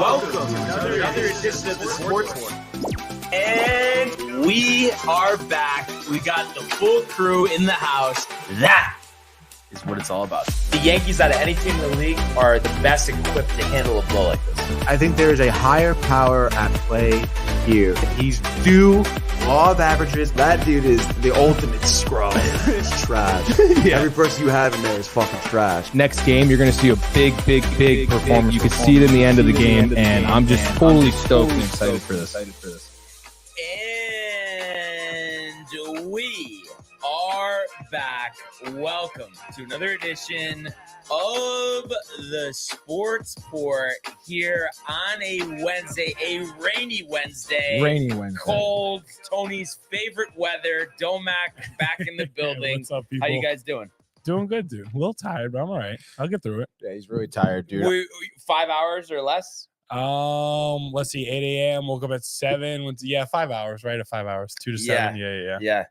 welcome to another edition of the Sports One. And we are back. We got the full crew in the house. That is what it's all about. The Yankees, out of any team in the league, are the best equipped to handle a blow like this. I think there is a higher power at play here. He's due law of averages. That dude is the ultimate scrub. It's trash. Yeah. Every person you have in there is fucking trash. Next game, you're going to see a big performance. You can see it in the end of the game, and I'm just totally stoked and excited for this. And we are back. Welcome to another edition of the Sports Port here on a Wednesday, a rainy Wednesday. Cold, Tony's favorite weather. Domac back in the building. What's up, people? How you guys doing? Doing good, dude. A little tired, but I'm all right. I'll get through it. Yeah, he's really tired, dude. 5 hours or less? Let's see, 8 a.m. Woke up at 7. 5 hours, right? At 5 hours, 2 to 7. Yeah.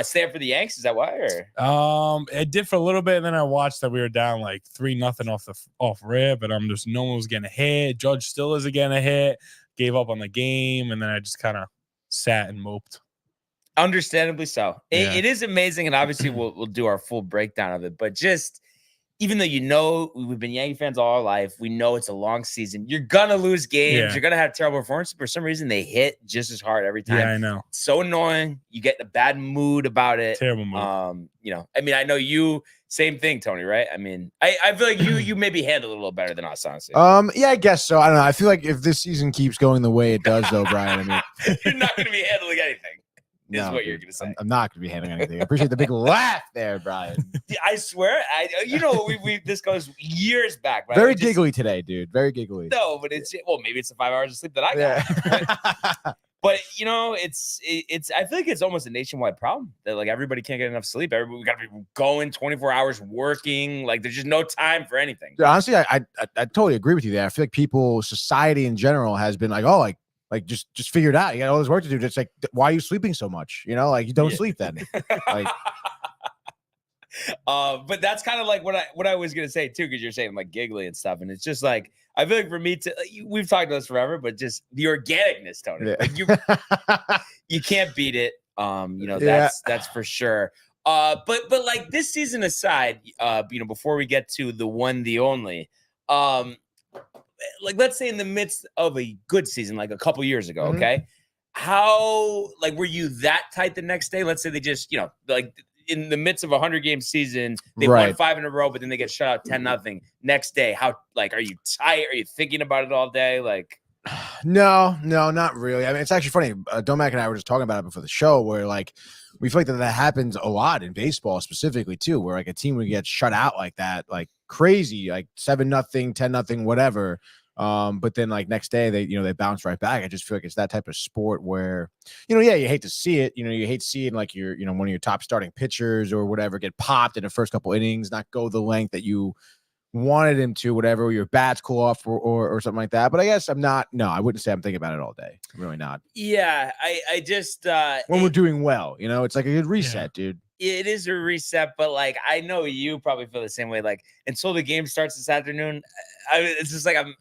Stay up for the Yanks. Is that why? Or? It did for a little bit, and then I watched that we were down like 3-0 off rip, and no one was getting a hit. Judge still isn't getting a hit. Gave up on the game, and then I just kind of sat and moped. Understandably so. It is amazing, and obviously we'll do our full breakdown of it. But just even though we've been Yankee fans all our life, we know it's a long season. You're gonna lose games. Yeah. You're gonna have terrible performances. For some reason, they hit just as hard every time. Yeah, I know. It's so annoying. You get in a bad mood about it. Terrible mood. I know you. Same thing, Tony. Right? I mean, I feel like you maybe handle it a little better than us, honestly. Yeah, I guess so. I don't know. I feel like if this season keeps going the way it does, though, Brian, I mean, you're not gonna be handling anything. Is no, what you're gonna say. I'm not gonna be handling anything. I appreciate the big laugh there, Brian. I swear, this goes years back. Right? Very giggly today, dude. Very giggly. No, but maybe it's the 5 hours of sleep that I got. Yeah. But it's. I feel like it's almost a nationwide problem that like everybody can't get enough sleep. We got to be going 24 hours working. Like there's just no time for anything. Yeah, honestly, I totally agree with you there. I feel like society in general has been like, just figure it out. You got all this work to do. Just like, why are you sleeping so much? You don't sleep then. Like, but that's kind of like what I was gonna say too, because you're saying like giggly and stuff, and it's just like I feel like for me we've talked about this forever, but just the organicness, Tony. Yeah. Like you can't beat it. That's for sure. But like this season aside, before we get to the one, the only, like let's say in the midst of a good season, like a couple years ago, okay, how like were you that tight the next day? Let's say they just like in the midst of a 100-game season, they won 5 in a row, but then they get shut out 10-0. Next day, how like are you tight? Are you thinking about it all day? Like, no, not really. I mean, it's actually funny. Domac and I were just talking about it before the show, where like we feel like that happens a lot in baseball specifically too, where like a team would get shut out like that, like crazy, like 7-0, 10-0, whatever. But then like next day they bounce right back. I just feel like it's that type of sport where, you hate to see it, you hate seeing like your, one of your top starting pitchers or whatever get popped in the first couple innings, not go the length that you wanted him to, whatever, or your bats cool off or something like that. But I guess I wouldn't say I'm thinking about it all day. I'm really not. Yeah. I just, when we're doing well, it's like a good reset, dude. It is a reset, but like I know you probably feel the same way. Like until the game starts this afternoon, it's just like I'm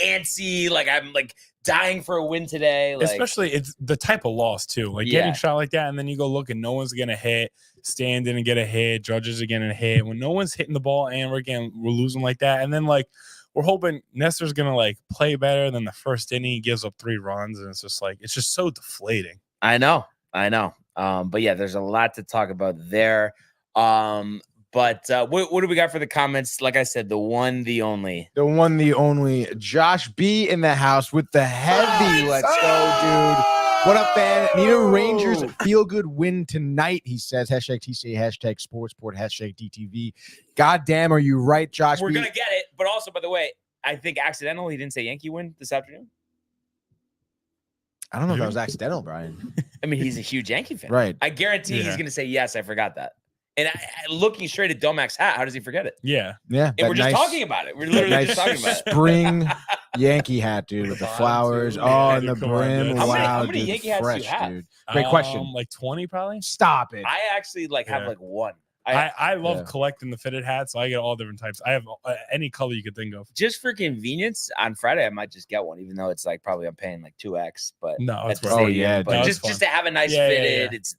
antsy. Like I'm like dying for a win today. Like, especially it's the type of loss too. Like getting shot like that, and then you go look and no one's gonna hit. Stan didn't get a hit. Judges are getting a hit. When no one's hitting the ball and we're losing like that, and then like we're hoping Nestor's gonna like play better than the first inning. He gives up 3 runs, and it's just so deflating. I know. But yeah, there's a lot to talk about there. But what do we got for the comments? Like I said, the one, the only. The one, the only. Josh B in the house with the heavy. Let's go, dude. What up, fan? Need a Rangers feel-good win tonight, he says. Hashtag TCA, hashtag SportsPort, hashtag DTV. God damn, are you right, Josh We're B? going to get it. But also, by the way, I think accidental, he didn't say Yankee win this afternoon. I don't know if that was accidental, Brian. I mean, he's a huge Yankee fan. Right. I guarantee he's going to say, yes, I forgot that. And looking straight at Domac's hat, how does he forget it? Yeah. Yeah. And we're just talking about it. We're literally just talking about it. Spring Yankee hat, dude, with the flowers. And the brim. How many Yankee hats do you have? Dude. Great question. Like 20 probably? Stop it. I actually have like one. I love collecting the fitted hats, so I get all different types. I have any color you could think of. Just for convenience, on Friday I might just get one, even though it's like probably I'm paying like 2x. But no, it's but just to have a nice fitted. It's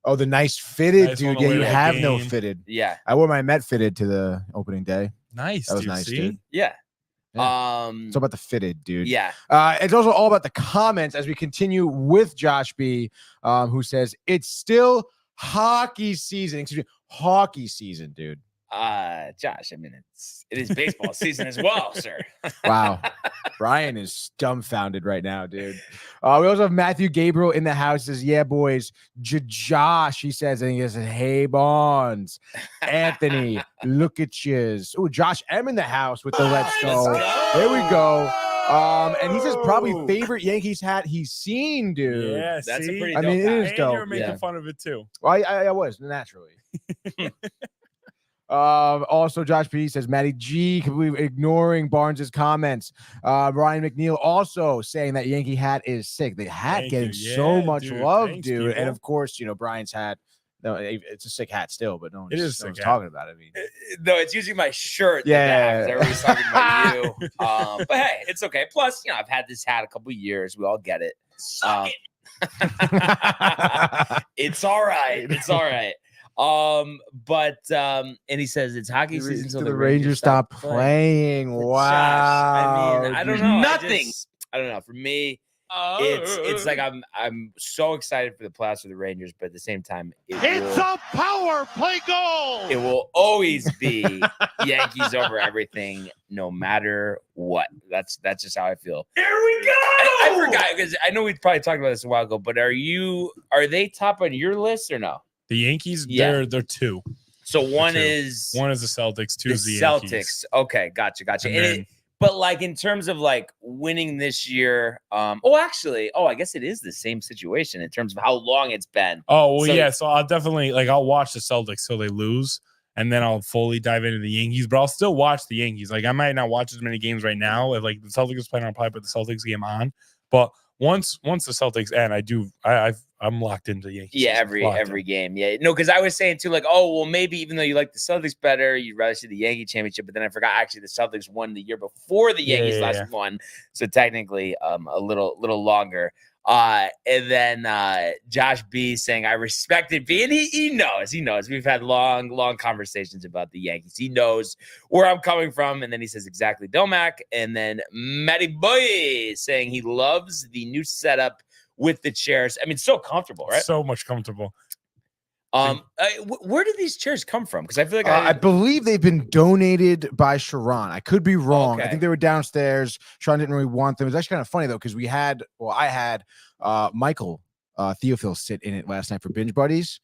Oh, the nice fitted, nice dude. Yeah, you have no fitted. Yeah, I wore my Met fitted to the opening day. Nice. That was nice, dude. Yeah. It's all about the fitted, dude. Yeah. It's also all about the comments as we continue with Josh B, who says it's still hockey season. Excuse me, hockey season, dude. Josh, I mean it is baseball season as well, sir. Wow. Brian is dumbfounded right now, dude. We also have Matthew Gabriel in the house. Says, yeah, boys. Josh, he says, and he says, hey, Bonds. Anthony, look at yous. Oh, Josh M in the house with the let's go. There we go. And he says probably favorite Yankees hat he's seen, dude. Yeah, that's a pretty dope. I mean, it is dope. You're making fun of it too. Well, I was naturally. Also, Josh P says Matty G completely ignoring Barnes's comments. Ryan McNeil also saying that Yankee hat is sick. The hat getting so much love, dude. People. And of course, Brian's hat. No, it's a sick hat still, but no one's talking about it. I mean, no, it's usually my shirt. Yeah, everybody's talking about you. But hey, it's okay. Plus, I've had this hat a couple of years. We all get it. It's all right. It's all right. And he says it's hockey season until the Rangers stop playing. Wow. I mean, I don't know. I don't know. For me, it's like I'm so excited for the playoffs for the Rangers, but at the same time, it's a power play goal. It will always be Yankees over everything, no matter what. That's just how I feel. Here we go. I forgot because I know we probably talked about this a while ago, but are they top on your list or no? The Yankees, they're two. So one is the Celtics, two is the Celtics. Yankees. Okay, gotcha. But like in terms of like winning this year, I guess it is the same situation in terms of how long it's been. Oh well, so I'll definitely I'll watch the Celtics till they lose, and then I'll fully dive into the Yankees. But I'll still watch the Yankees. Like I might not watch as many games right now. If like the Celtics is playing, I'll probably put the Celtics game on. But once the Celtics end, I'm locked into the Yankees. Yeah, every game. Yeah, no, because I was saying too, like, oh well, maybe even though you like the Celtics better, you'd rather see the Yankee championship. But then I forgot actually the Celtics won the year before the Yankees last won, so technically a little longer. And then Josh B saying I respected B, and he knows we've had long conversations about the Yankees. He knows where I'm coming from, and then he says exactly Domac, and then Matty Boy saying he loves the new setup with the chairs. I mean, so comfortable, right? So much comfortable. Where did these chairs come from? Because I feel like I believe they've been donated by Sharon. I could be wrong. I think they were downstairs. Sharon didn't really want them. It was actually kind of funny though, because I had Michael Theophil sit in it last night for Binge Buddies.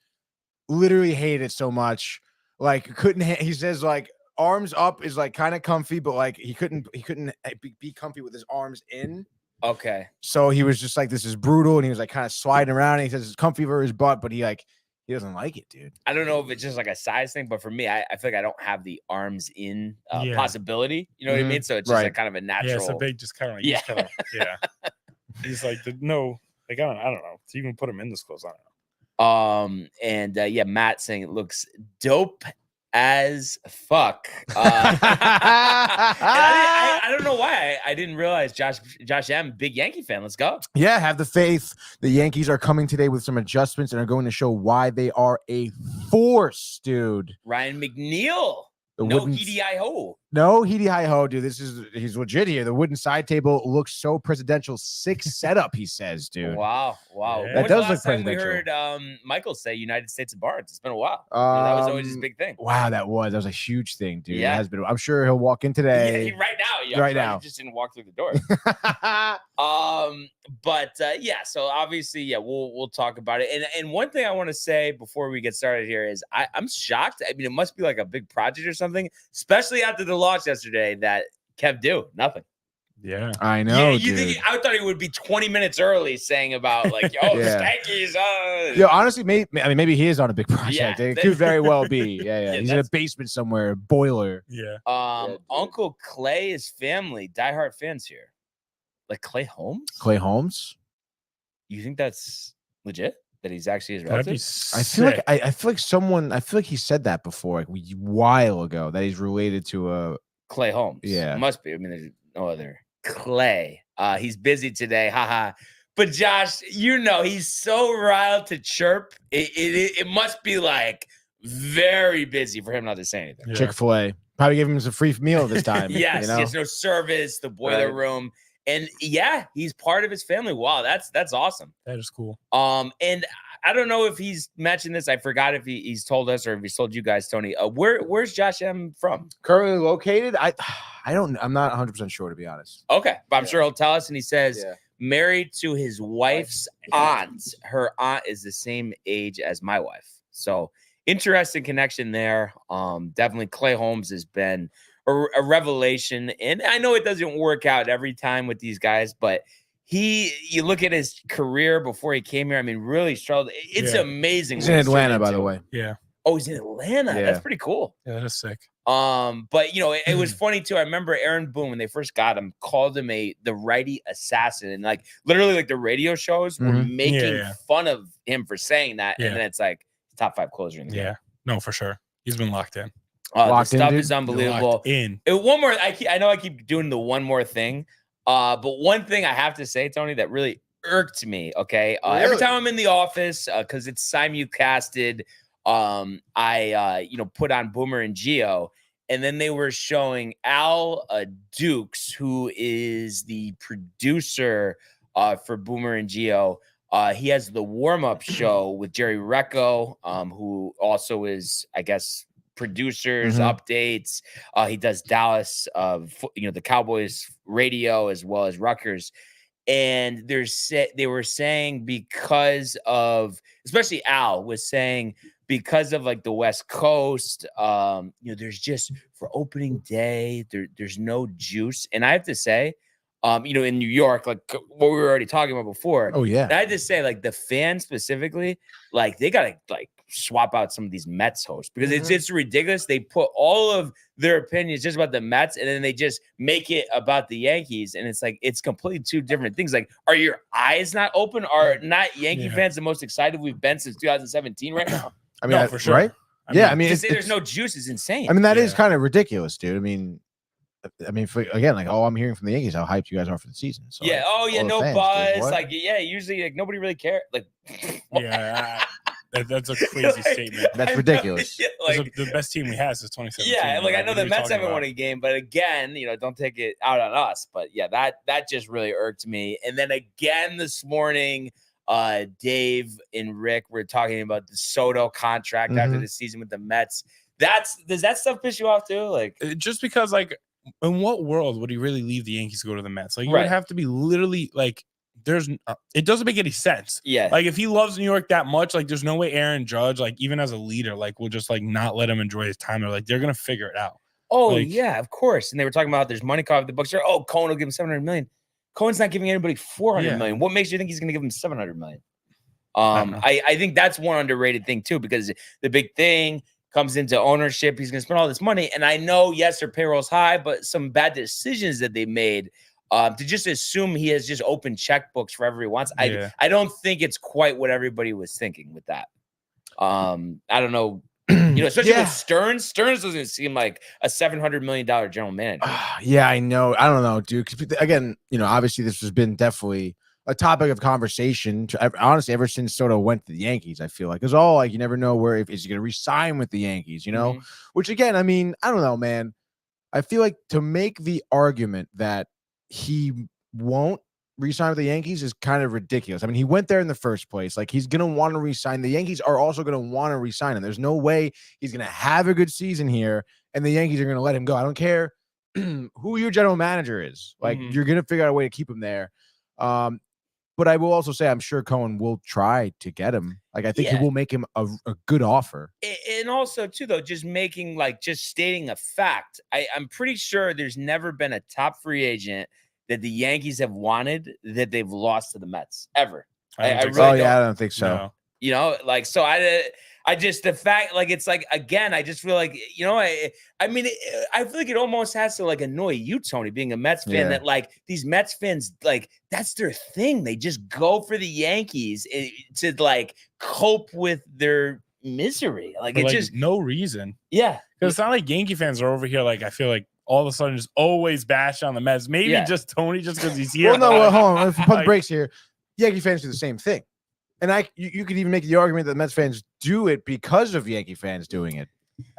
Literally hated it so much. Like he says like arms up is like kind of comfy, but like he couldn't be comfy with his arms in. Okay. So he was just like, this is brutal, and he was like kind of sliding around. And he says it's comfy for his butt, but he doesn't like it, dude. I don't know if it's just like a size thing, but for me, I feel like I don't have the arms in possibility. You know what I mean? So it's just like kind of a natural. Yeah, so they just kind of like, He's like, I don't know. To even put him in this clothes, I don't know. Matt saying it looks dope as fuck. I don't know why I didn't realize Josh M, big Yankee fan. Let's go. Yeah, have the faith. The Yankees are coming today with some adjustments and are going to show why they are a force, dude. Ryan McNeil. No Heedy Hi-Ho. No Heedy Hi-Ho, dude. He's legit here. The wooden side table looks so presidential. 6 setup, he says, dude. Wow. Yeah. That does look presidential. We heard Michael say United States of Barnes. It's been a while. That was always his big thing. Wow, that was a huge thing, dude. Yeah. It has been. I'm sure he'll walk in today. Yeah, right now. He just didn't walk through the door. So obviously, we'll talk about it. And one thing I want to say before we get started here is I'm shocked. I mean, it must be like a big project or something, especially after the launch yesterday that Kev do nothing. Yeah, I know. You think I thought he would be 20 minutes early saying about like, Yankees. Honestly, maybe he is on a big project. It could very well be. Yeah. He's in a basement somewhere, boiler. Yeah. Uncle Clay, his family, diehard fans here. Like Clay Holmes? Clay Holmes? You think that's legit? that he's actually his That'd be relative? sick. I feel like he said that before, like a while ago, that he's related to a Clay Holmes. Yeah. Must be. I mean, there's no other Clay. He's busy today. Haha. But Josh, he's so riled to chirp. It must be like very busy for him not to say anything. Yeah. Chick-fil-A. Probably gave him some free meal this time. Yes, you know? yes, no service, the boiler room. And yeah, he's part of his family. Wow, that's awesome. That is cool. And I don't know if he's mentioned this. I forgot if he's told us or if he's told you guys, Tony. Where's Josh M from? Currently located? I'm not 100% sure, to be honest. Okay, but I'm sure he'll tell us. And he says married to his wife's aunt. Her aunt is the same age as my wife. So interesting connection there. Definitely Clay Holmes has been a revelation. And I know it doesn't work out every time with these guys, but you look at his career before he came here. I mean, really struggled. It's amazing. He's in Atlanta, by the way. Yeah. Oh, he's in Atlanta. Yeah. That's pretty cool. Yeah, that is sick. But it was funny too. I remember Aaron Boone, when they first got him, called him the righty assassin, and like literally like the radio shows were making fun of him for saying that. And then it's like top 5 closer in the game. No, for sure. He's been locked in. The stuff is unbelievable. One more, I know I keep doing the one more thing. But one thing I have to say, Tony, that really irked me. Okay. Every time I'm in the office, because it's simulcasted, I put on Boomer and Gio, and then they were showing Al Dukes, who is the producer for Boomer and Gio. He has the warm-up show with Jerry Recco, who also is, I guess, producers, updates. He does Dallas, the Cowboys radio as well as Rutgers. And they were saying because of, especially Al was saying, because of like the West Coast, there's just for opening day, there's no juice. And I have to say, in New York, like what we were already talking about before. Oh yeah. I had to say, like the fans specifically, like they gotta like swap out some of these Mets hosts because it's ridiculous. They put all of their opinions just about the Mets and then they just make it about the Yankees. And it's like it's completely two different things. Like, are your eyes not open? Are not Yankee fans the most excited we've been since 2017 right now? I mean, for sure. Right? I mean, to say there's no juice is insane. I mean, that is kind of ridiculous, dude. I mean, again, like all I'm hearing from the Yankees, how hyped you guys are for the season. So, like, no fans, buzz. dude, like, usually like nobody really cares. Like, that's a crazy statement. That's ridiculous. The best team we have is 2017. Yeah, like I know the Mets haven't won a game, but again, don't take it out on us. But yeah, that just really irked me. And then again this morning, Dave and Rick were talking about the Soto contract after the season with the Mets. Does that stuff piss you off too? Like, just because, like, in what world would he really leave the Yankees to go to the Mets? Like, you would have to be literally like, it doesn't make any sense. Yeah. Like, if he loves New York that much, like, there's no way Aaron Judge, like, even as a leader, like, will just like not let him enjoy his time. They're like, they're gonna figure it out. Oh, like, yeah, of course. And they were talking about there's money caught with the Bucks. Oh, Cohen will give him $700 million. Cohen's not giving anybody $400 million. What makes you think he's gonna give him $700 million? I think that's one underrated thing too, because the big thing comes into ownership. He's going to spend all this money. And I know, yes, their payroll's high, but some bad decisions that they made to just assume he has just open checkbooks for everyone he wants. I don't think it's quite what everybody was thinking with that. I don't know. Especially with Stearns. Stearns doesn't seem like a $700 million general manager. Yeah, I know. I don't know, dude. 'Cause again, obviously this has been definitely a topic of conversation, honestly, ever since Soto went to the Yankees. I feel like it's all like you never know where is he going to re-sign with the Yankees, Which again, I mean, I don't know, man. I feel like to make the argument that he won't re-sign with the Yankees is kind of ridiculous. I mean, he went there in the first place. Like, he's going to want to re-sign. The Yankees are also going to want to re-sign him. There's no way he's going to have a good season here and the Yankees are going to let him go. I don't care who your general manager is. Like, you're going to figure out a way to keep him there. But I will also say I'm sure Cohen will try to get him. Like, I think he will make him a good offer. And also, too, though, just stating a fact. I'm pretty sure there's never been a top free agent that the Yankees have wanted that they've lost to the Mets ever. I really don't. I don't think so. No. So I just the fact like it's like again, I just feel like I mean, I feel like it almost has to like annoy you, Tony, being a Mets fan, that like these Mets fans like that's their thing. They just go for the Yankees to like cope with their misery. Like For it like just no reason. yeah. Because it's not like Yankee fans are over here. Like I feel like all of a sudden just always bash on the Mets. Maybe just Tony, just because he's here. Well, no, hold on. If we put the brakes here, Yankee fans do the same thing. And you could even make the argument that Mets fans do it because of Yankee fans doing it.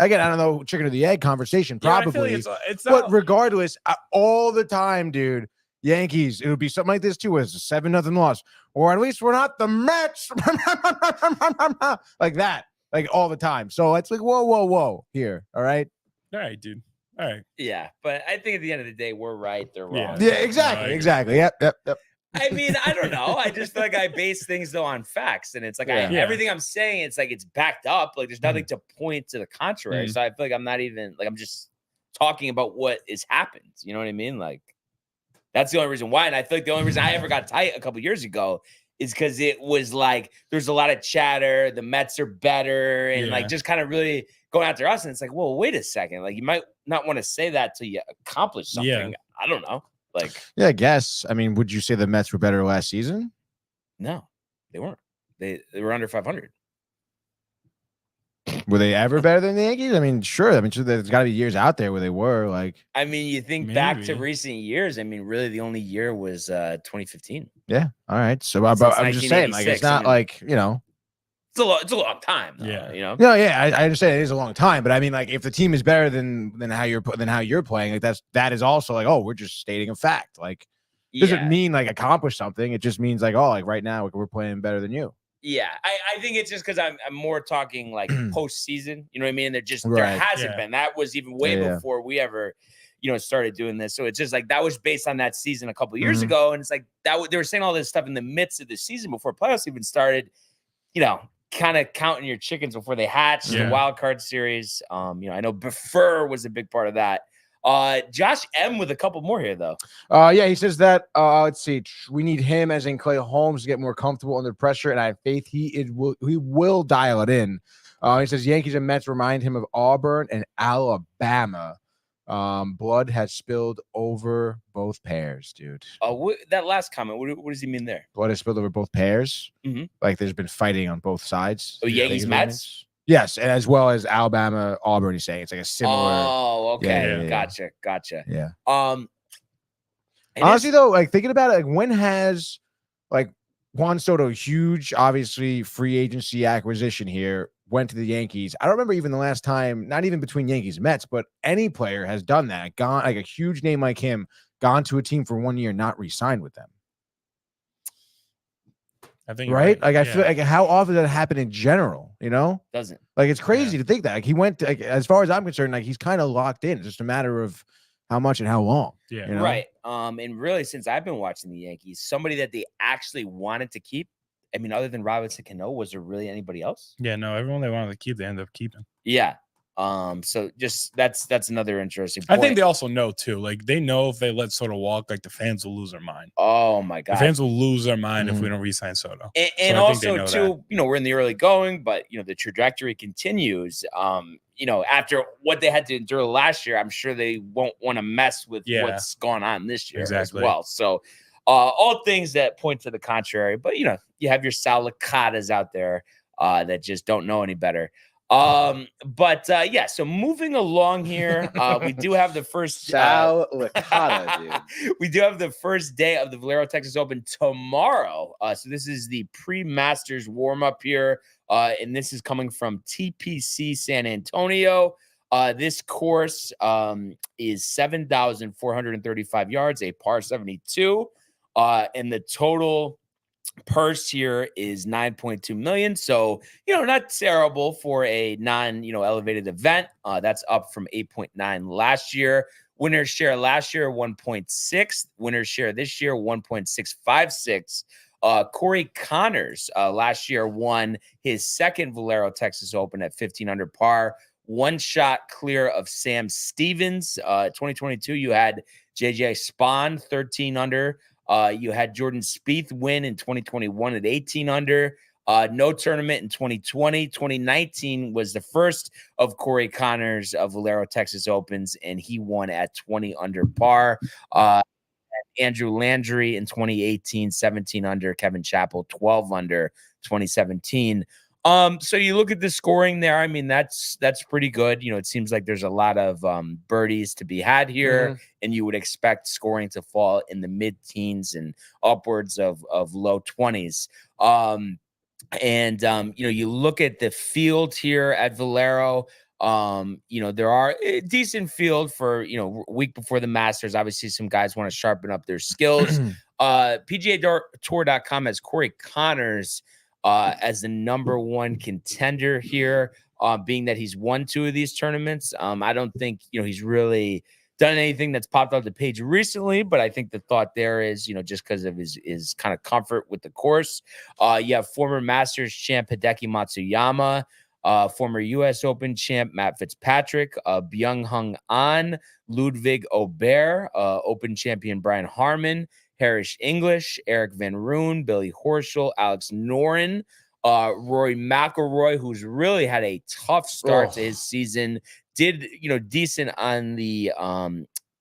Again, I don't know, chicken or the egg conversation, probably. Like it's but regardless, all the time, dude, Yankees, it would be something like this too, as a 7-0 loss. Or at least we're not the Mets. Like that. Like all the time. So it's like, whoa. Here. All right. All right, dude. All right. Yeah. But I think at the end of the day, we're right. They're wrong. Yeah, exactly. Yep. I mean, I don't know. I just feel like I base things though on facts, and it's like everything I'm saying, it's like it's backed up. Like there's nothing to point to the contrary. So I feel like I'm not even like I'm just talking about what has happened. You know what I mean? Like that's the only reason why. And I feel like the only reason I ever got tight a couple years ago is because it was like there's a lot of chatter. The Mets are better, and like just kind of really going after us. And it's like, well, wait a second. Like you might not want to say that till you accomplish something. Yeah. I don't know. Like, yeah, I guess. I mean, would you say the Mets were better last season? No, they weren't. They were under 500. Were they ever better than the Yankees? I mean, sure. I mean, sure, there's got to be years out there where they were like. I mean, you think back to recent years. I mean, really, the only year was 2015. Yeah. All right. So, I'm just saying, like, it's not like It's a long time, though, No, yeah, I understand it is a long time, but I mean, like, if the team is better than how you're playing, like that is also like, oh, we're just stating a fact. Like, doesn't mean like accomplish something. It just means like, oh, like right now we're playing better than you. Yeah, I think it's just because I'm more talking like postseason. You know what I mean? There hasn't been. That was even way before we ever, started doing this. So it's just like that was based on that season a couple of years ago, and it's like that they were saying all this stuff in the midst of the season before playoffs even started. Kind of counting your chickens before they hatch. The wild card series. I know Buffer was a big part of that. Josh M with a couple more here though. Yeah, he says that let's see, we need him as in Clay Holmes to get more comfortable under pressure, and I have faith he will dial it in. He says Yankees and Mets remind him of Auburn and Alabama. Blood has spilled over both pairs, dude. That last comment, what does he mean there? Blood has spilled over both pairs. Mm-hmm. Like there's been fighting on both sides. Oh, Yankees, Mets? Yes, and as well as Alabama, Auburn. He's saying it's like a similar. Oh, okay, gotcha. Yeah. Honestly, though, like thinking about it, like when has like Juan Soto, huge, obviously free agency acquisition here, went to the Yankees. I don't remember even the last time, not even between Yankees and Mets, but any player has done that. Gone like a huge name like him, gone to a team for 1 year, not re-signed with them. I think right. Like I feel like how often does that happen in general? Doesn't like it's crazy to think that. Like he went to, like, as far as I'm concerned, like he's kind of locked in. It's just a matter of how much and how long. Yeah. Right. And really, since I've been watching the Yankees, somebody that they actually wanted to keep. I mean, other than Robinson Cano, was there really anybody else? Yeah, no, everyone they wanted to keep, they ended up keeping. Yeah. So just that's another interesting point. I think they also know too. Like they know if they let Soto walk, like the fans will lose their mind. Oh my god, the fans will lose their mind if we don't re-sign Soto. And also too, we're in the early going, but the trajectory continues. After what they had to endure last year, I'm sure they won't want to mess with what's gone on this year as well. So all things that point to the contrary, but you have your Sal Licatas out there that just don't know any better. So moving along here, we do have the first Sal Licata, dude. We do have the first day of the Valero Texas Open tomorrow. So this is the pre-Masters warm-up here, and this is coming from TPC San Antonio. This course is 7,435 yards, a par 72, and the total purse here is 9.2 million. So, not terrible for a elevated event. That's up from 8.9 last year. Winner's share last year, 1.6. Winner's share this year, 1.656. Corey Connors last year won his second Valero Texas Open at 1,500 par. One shot clear of Sam Stevens. 2022, you had JJ Spahn, 13 under. You had Jordan Spieth win in 2021 at 18 under. No tournament in 2020. 2019 was the first of Corey Connors of Valero Texas Opens, and he won at 20 under par. Andrew Landry in 2018, 17 under. Kevin Chappell, 12 under, 2017. So you look at the scoring there. I mean, that's pretty good. It seems like there's a lot of birdies to be had here, and you would expect scoring to fall in the mid-teens and upwards of low 20s. You look at the field here at Valero. There are a decent field for, week before the Masters. Obviously, some guys want to sharpen up their skills. PGA Tour.com has Corey Connors as the number one contender here, being that he's won 2 of these tournaments. I don't think, he's really done anything that's popped off the page recently, but I think the thought there is, just because of his kind of comfort with the course. You have former Masters champ Hideki Matsuyama, former U.S. Open champ Matt Fitzpatrick, Byung-Hung An, Ludwig Aubert, Open champion Brian Harmon, Harish English, Eric Van Rooyen, Billy Horschel, Alex Noren, Rory McIlroy, who's really had a tough start to his season, did decent on the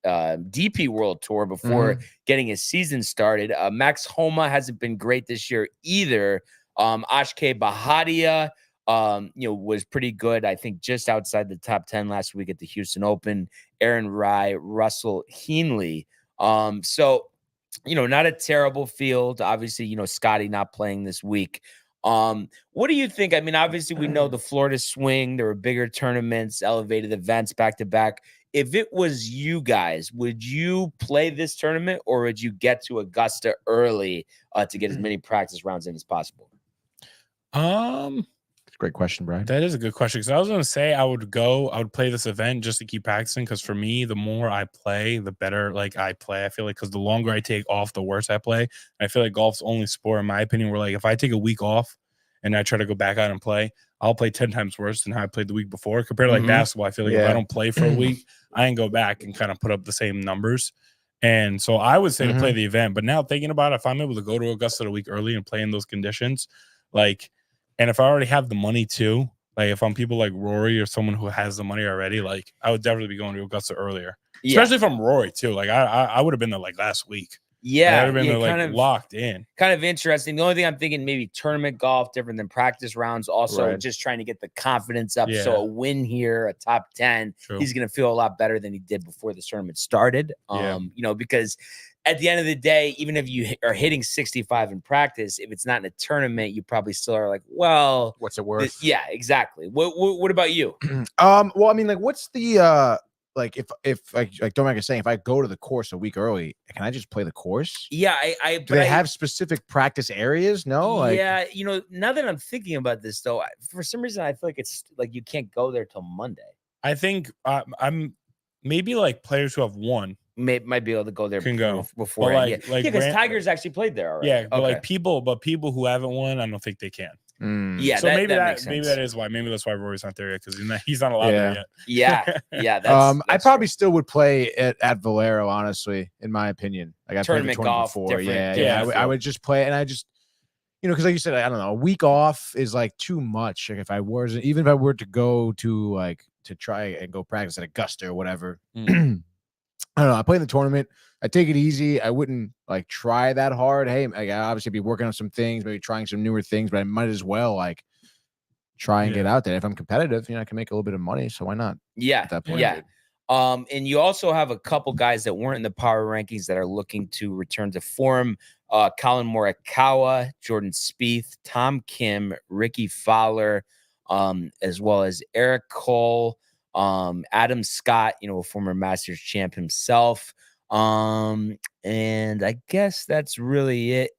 DP World Tour before getting his season started. Max Homa hasn't been great this year either. Ashke Bahadia was pretty good. I think just outside the top 10 last week at the Houston Open. Aaron Rai, Russell Heenley. So not a terrible field. Obviously, Scotty not playing this week. What do you think? I mean, obviously, we know the Florida Swing. There were bigger tournaments, elevated events back to back. If it was you guys, would you play this tournament, or would you get to Augusta early to get as many practice rounds in as possible? Great question, Brian. That is a good question, because I was going to say I would play this event just to keep practicing, because for me, the more I play, the better I play. I feel like, because the longer I take off, the worse I play. I feel like golf's only sport, in my opinion, where if I take a week off and I try to go back out and play, I'll play 10 times worse than how I played the week before. Compared to basketball, I feel like if I don't play for a week, I can go back and kind of put up the same numbers. And so I would say to play the event. But now thinking about it, if I'm able to go to Augusta a week early and play in those conditions, and if I already have the money too, if I'm people like Rory or someone who has the money already, I would definitely be going to Augusta earlier. Especially if I'm Rory too. I would have been there last week. Yeah, I would have been there locked in. Kind of interesting. The only thing I'm thinking, maybe tournament golf, different than practice rounds. Also, just trying to get the confidence up. So a win here, a top 10, he's going to feel a lot better than he did before the tournament started. Because at the end of the day, even if you are hitting 65 in practice, if it's not in a tournament, you probably still are like, well, what's it worth? Yeah, exactly. What about you? Well, I mean, what's the if Domac is saying, if I go to the course a week early, can I just play the course? Yeah, do they have specific practice areas? No, yeah. Now that I'm thinking about this, though, for some reason I feel like it's you can't go there till Monday. I think I'm maybe players who have won might be able to go there can go before. Because Tigers actually played there already. Yeah, but people who haven't won, I don't think they can. Yeah, so maybe that is why. Maybe that's why Rory's not there yet, because he's not allowed there yet. Yeah. That's I probably still would play at Valero, honestly, in my opinion. I got tournament golf before. I would just play, and I just because like you said, I don't know, a week off is too much. If I were to go to to try and go practice at Augusta or whatever. I don't know. I play in the tournament. I take it easy. I wouldn't try that hard. Hey, I obviously be working on some things, maybe trying some newer things, but I might as well try and get out there. If I'm competitive, I can make a little bit of money. So why not? Yeah. At that point. Yeah. And you also have a couple guys that weren't in the power rankings that are looking to return to form. Colin Morikawa, Jordan Spieth, Tom Kim, Ricky Fowler, as well as Eric Cole, Adam Scott, a former Masters champ himself. And I guess that's really it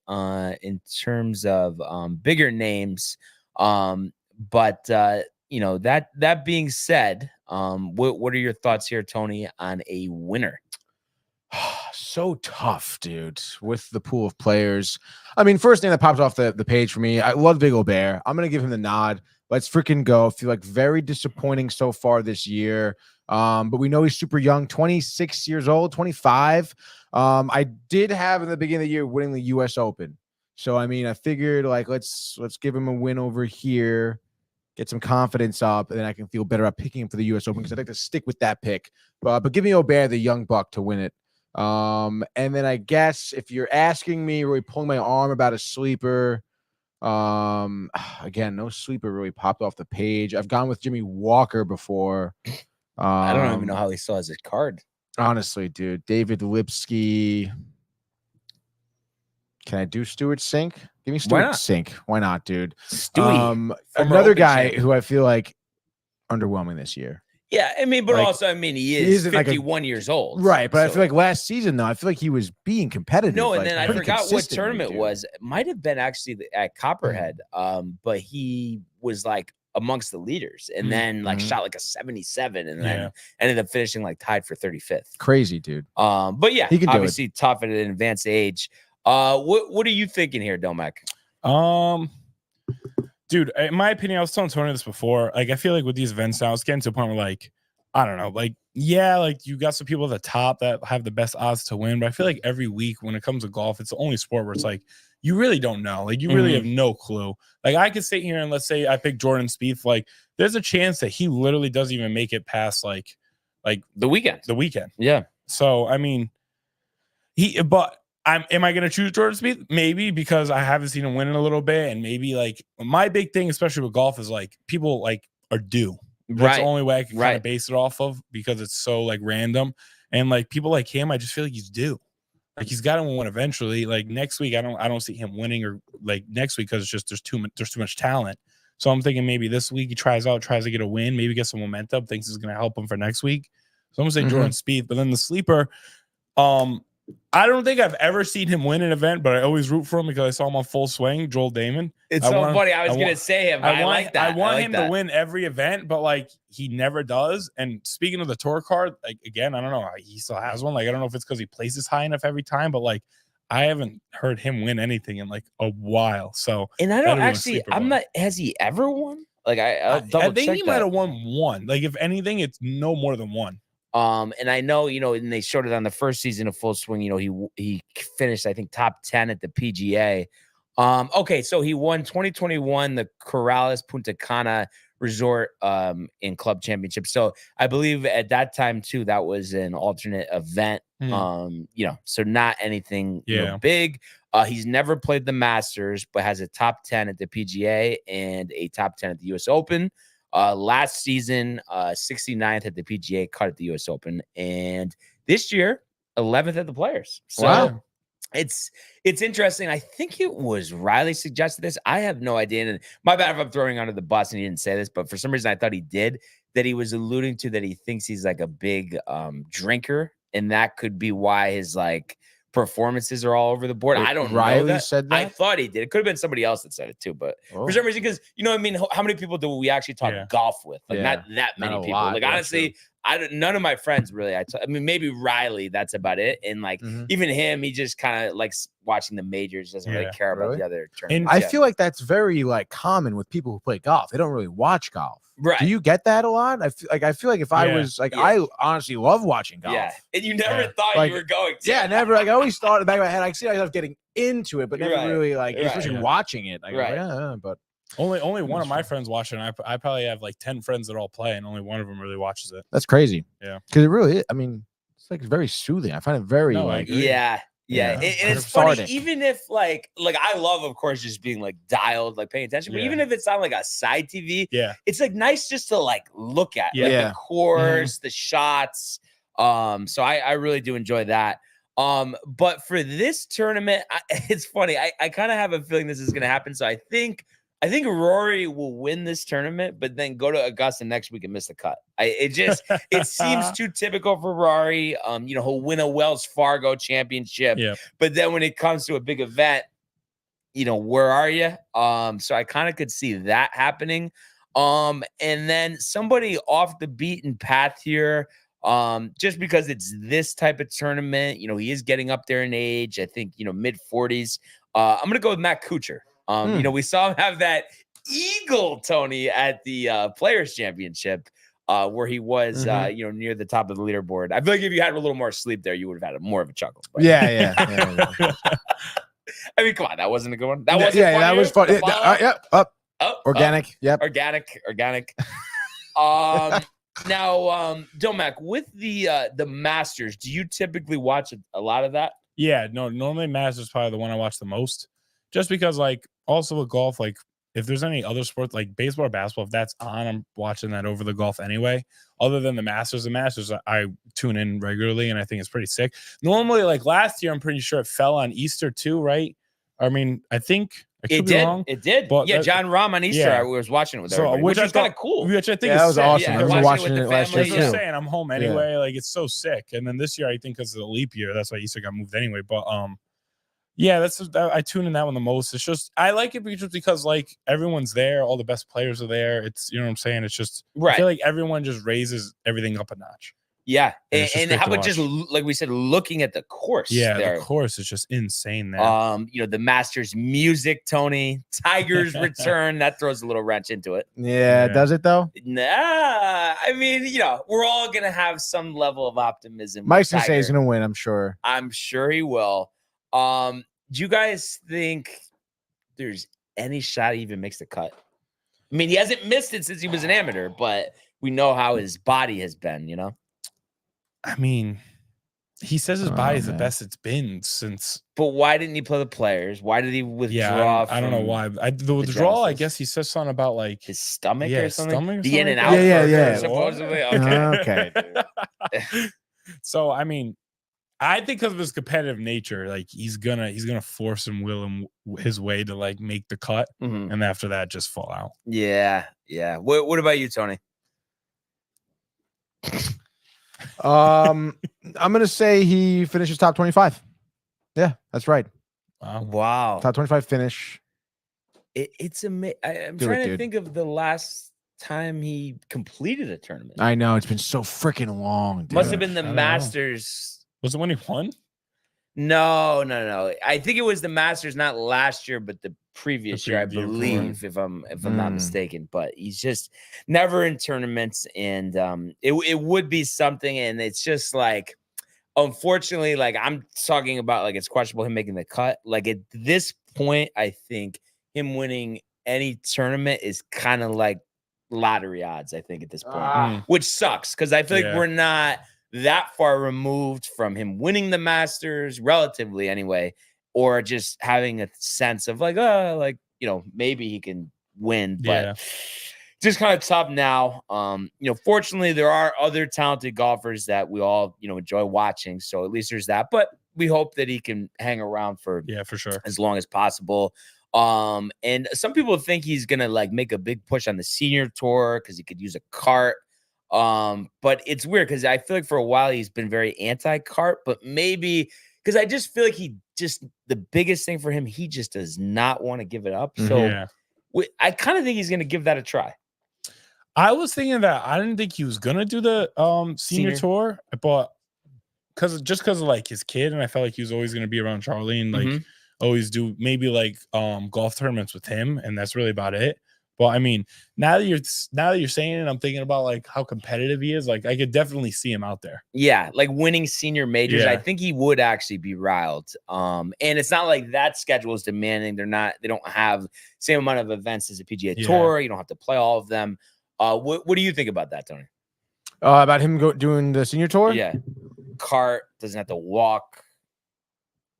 in terms of bigger names. But that being said, what are your thoughts here, Tony, on a winner? So tough, dude, with the pool of players. I mean, first thing that pops off the page for me, I love Big Aubert. I'm going to give him the nod. Let's freaking go. I feel very disappointing so far this year. But we know he's super young, 26 years old, 25. I did have in the beginning of the year winning the U.S. Open. So I mean, I figured like let's give him a win over here, get some confidence up, and then I can feel better about picking him for the U.S. Open because I'd like to stick with that pick. But give me O'Bear, the young buck, to win it. And then I guess if you're asking me, really pulling my arm about a sleeper, again, no sleeper really popped off the page. I've gone with Jimmy Walker before. I don't even know how he still has his card. Honestly, dude, David Lipsky. Can I do Stuart Sink? Give me Stuart Sink. Why not, dude? Stewie. Another guy who I feel like underwhelming this year. Yeah, I mean, but also, I mean, he is 51 years old. Right, but so. I feel like last season, though, I feel like he was being competitive. No, and then I forgot what tournament it was. It might have been actually at Copperhead, but he was like amongst the leaders and then like shot like a 77 and then ended up finishing like tied for 35th. Crazy, dude. But yeah, he obviously tough at an advanced age. What are you thinking here, Domac? Dude, in my opinion, I was telling Tony this before. Like, I feel like with these events now, it's getting to a point where, like, I don't know, like, yeah, like you got some people at the top that have the best odds to win, but I feel like every week when it comes to golf, it's the only sport where it's like you really don't know. Like, you really have no clue. Like, I could sit here and let's say I pick Jordan Spieth. Like, there's a chance that he literally doesn't even make it past like the weekend. Yeah. So I mean, am I going to choose Jordan Spieth? Maybe, because I haven't seen him win in a little bit. And maybe like my big thing, especially with golf, is like people like are due. That's the only way I can kind of base it off of because it's so like random. And like people like him, I just feel like he's due. Like he's got to win eventually. Like next week, I don't see him winning or like next week because it's just there's too much talent. So I'm thinking maybe this week he tries to get a win, maybe get some momentum, thinks it's going to help him for next week. So I'm gonna say Jordan Spieth, but then the sleeper, I don't think I've ever seen him win an event, but I always root for him because I saw him on full swing. Joel Damon. It's funny. I was going to say him. I like that. I want him to win every event, but like he never does. And speaking of the tour card, like again, I don't know. He still has one. Like I don't know if it's because he places high enough every time, but like I haven't heard him win anything in like a while. So and I don't actually. I'm not. Has he ever won? Like I think he might have won one. Like if anything, it's no more than one. And I know, and they showed it on the first season of Full Swing, he finished, I think, top 10 at the PGA. Okay, so he won 2021, the Corrales Punta Cana Resort in Club Championship. So I believe at that time, too, that was an alternate event. So not anything big. He's never played the Masters, but has a top 10 at the PGA and a top 10 at the US Open. Last season, 69th at the PGA, cut at the US Open, and this year, 11th at the Players. So it's interesting. I think it was Riley suggested this. I have no idea. And my bad if I'm throwing under the bus and he didn't say this, but for some reason I thought he did. That he was alluding to that he thinks he's like a big drinker, and that could be why his like performances are all over the board. I don't know. Riley said that? I thought he did. It could have been somebody else that said it too, but for some reason, because what I mean, how many people do we actually talk golf with? Like not that many people. Lot, like honestly, none of my friends really. I mean, maybe Riley. That's about it. And like even him, he just kind of likes watching the majors. Doesn't really care about the other tournaments. And I feel like that's very like common with people who play golf. They don't really watch golf. Right. Do you get that a lot? I feel like if I was like, I honestly love watching golf. Yeah. And you never thought you were going to. Yeah, never. Like I always thought in the back of my head, I see myself getting into it, but never really like, especially watching it. Like, but only one of my friends watching. I probably have like 10 friends that all play, and only one of them really watches it. That's crazy. Yeah. Because it really is. I mean, it's like very soothing. I find it very Yeah, and it's funny, even if like I love, of course, just being like dialed, like paying attention. But even if it's on like a side TV, it's like nice just to like look at like the course, the shots. So I really do enjoy that. But for this tournament, it's funny. I kind of have a feeling this is going to happen. So I think Rory will win this tournament, but then go to Augusta next week and miss the cut. It seems too typical for Rory. He'll win a Wells Fargo championship, but then when it comes to a big event, where are you? So I kind of could see that happening. And then somebody off the beaten path here, just because it's this type of tournament, he is getting up there in age. I think, mid 40s. I'm going to go with Matt Kuchar. We saw him have that eagle, Tony, at the Players Championship, where he was, near the top of the leaderboard. I feel like if you had a little more sleep there, you would have had more of a chuckle. But. Yeah. I mean, come on, that wasn't a good one. That wasn't yeah, funny. that was fun. Yep, up. Organic. Yep. Organic. Now, Domac, with the Masters, do you typically watch a lot of that? Yeah, no, normally Masters is probably the one I watch the most. Just because, like, also with golf, like, if there's any other sports like baseball or basketball, if that's on, I'm watching that over the golf anyway. Other than the Masters, I tune in regularly, and I think it's pretty sick. Normally, like last year, I'm pretty sure it fell on Easter too, right? I mean, I think it did. It did. But yeah, John Rahm on Easter, I was watching it with everybody, which is kind of cool. Which I think that was awesome. Yeah, I remember watching it last year too. I'm saying I'm home anyway. Like it's so sick. And then this year, I think because of the leap year, that's why Easter got moved anyway. But yeah, I tune in that one the most. It's just I like it because like everyone's there, all the best players are there. It's what I'm saying. It's just I feel like everyone just raises everything up a notch. Yeah, and how about just like we said, looking at the course? Yeah, there. The course is just insane. There, the Masters music, Tony, Tiger's return that throws a little wrench into it. Yeah, does it though? Nah, I mean, we're all gonna have some level of optimism. Mike's gonna say he's gonna win. I'm sure. I'm sure he will. Do you guys think there's any shot he even makes the cut? I mean, he hasn't missed it since he was an amateur, but we know how his body has been. I mean, he says his body is the best it's been since. But why didn't he play the players? Why did he withdraw? Yeah, I don't know why. The withdrawal, I guess he says something about like his stomach or something. The in and out. Yeah. Supposedly. Okay. Okay. So I mean, I think because of his competitive nature, like he's gonna force and will him his way to like make the cut, and after that, just fall out. Yeah. What about you, Tony? I'm gonna say he finishes top 25. Yeah, that's right. Wow. Top 25 finish. It's amazing. I'm trying to think of the last time he completed a tournament. I know it's been so freaking long. Dude. Must have been the Masters. Was it when he won? No. I think it was the Masters, not last year, but the previous year, I believe, if I'm not mistaken. But he's just never in tournaments, and it would be something, and it's just like, unfortunately, like I'm talking about, like it's questionable him making the cut. Like at this point, I think him winning any tournament is kind of like lottery odds. I think at this point, which sucks because I feel like we're not that far removed from him winning the Masters, relatively anyway, or just having a sense of like, maybe he can win, but just kind of tough now. Fortunately, there are other talented golfers that we all, enjoy watching. So at least there's that, but we hope that he can hang around for sure as long as possible. And some people think he's gonna like make a big push on the senior tour because he could use a cart. But it's weird because I feel like for a while he's been very anti-cart, but maybe because I just feel like the biggest thing for him, he just does not want to give it up. So I kind of think he's going to give that a try. I was thinking that I didn't think he was going to do the senior tour, but because of like his kid, and I felt like he was always going to be around Charlie and like always do maybe like golf tournaments with him, and that's really about it. Well, I mean, now that you're saying it, I'm thinking about like how competitive he is. Like I could definitely see him out there. Yeah, like winning senior majors. I think he would actually be riled. And it's not like that schedule is demanding. They don't have the same amount of events as a PGA Tour. You don't have to play all of them. What do you think about that, Tony? About him doing the senior tour? Yeah, cart, doesn't have to walk.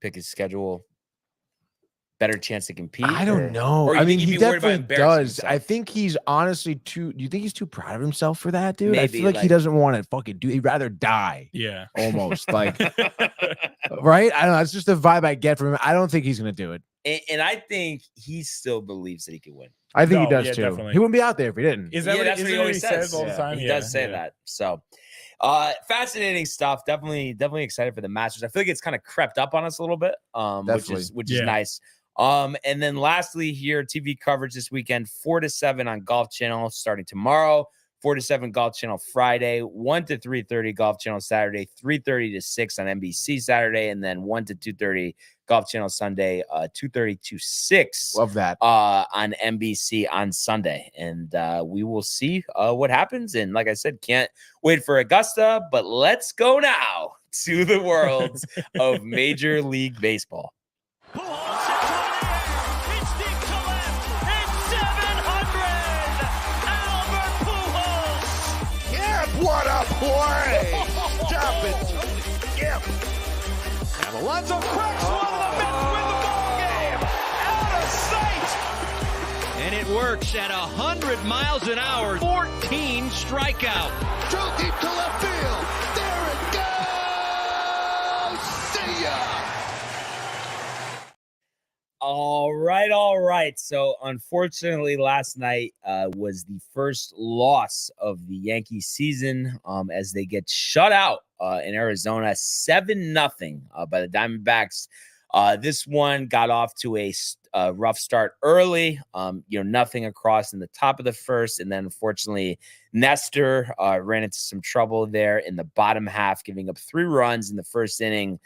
Pick his schedule. Better chance to compete? I don't know. I mean, he definitely does. I think he's honestly too. Do you think he's too proud of himself for that, dude? Maybe, I feel like he doesn't want to fucking do. He'd rather die. Yeah, almost like right. I don't know. It's just the vibe I get from him. I don't think he's gonna do it. And I think he still believes that he can win. I think he does too. Definitely. He wouldn't be out there if he didn't. Is that what he always says all the time? He does say that. So. Fascinating stuff. Definitely excited for the Masters. I feel like it's kind of crept up on us a little bit, which is nice. And then lastly here, TV coverage this weekend, 4 to 7 on Golf Channel starting tomorrow, 4 to 7 Golf Channel Friday, 1 to 3:30 Golf Channel Saturday, 3:30 to 6 on NBC Saturday, and then 1 to 2:30 Golf Channel Sunday, 2:30 to 6. Love that. On NBC on Sunday. And we will see what happens. And like I said, can't wait for Augusta, but let's go now to the world of Major League Baseball. Alonso cracks one of the Mets win the ball game. Out of sight. And it works at 100 miles an hour. 14 strikeouts. Drove deep to left field. There it goes. See ya. All right. So unfortunately, last night was the first loss of the Yankees season as they get shut out in Arizona 7-0 by the Diamondbacks. This one got off to a rough start early, nothing across in the top of the first. And then unfortunately, Nestor ran into some trouble there in the bottom half, giving up 3 runs in the first inning.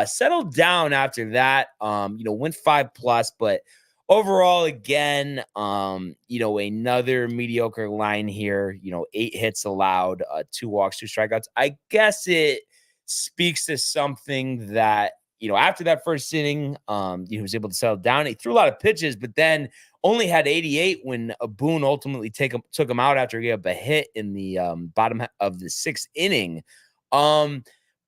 Settled down after that, went 5+, but overall, again, another mediocre line here, 8 hits allowed, 2 walks, 2 strikeouts. I guess it speaks to something that, after that first inning, he was able to settle down. He threw a lot of pitches, but then only had 88 when Boone ultimately took him out after he gave up a hit in the bottom of the 6th inning.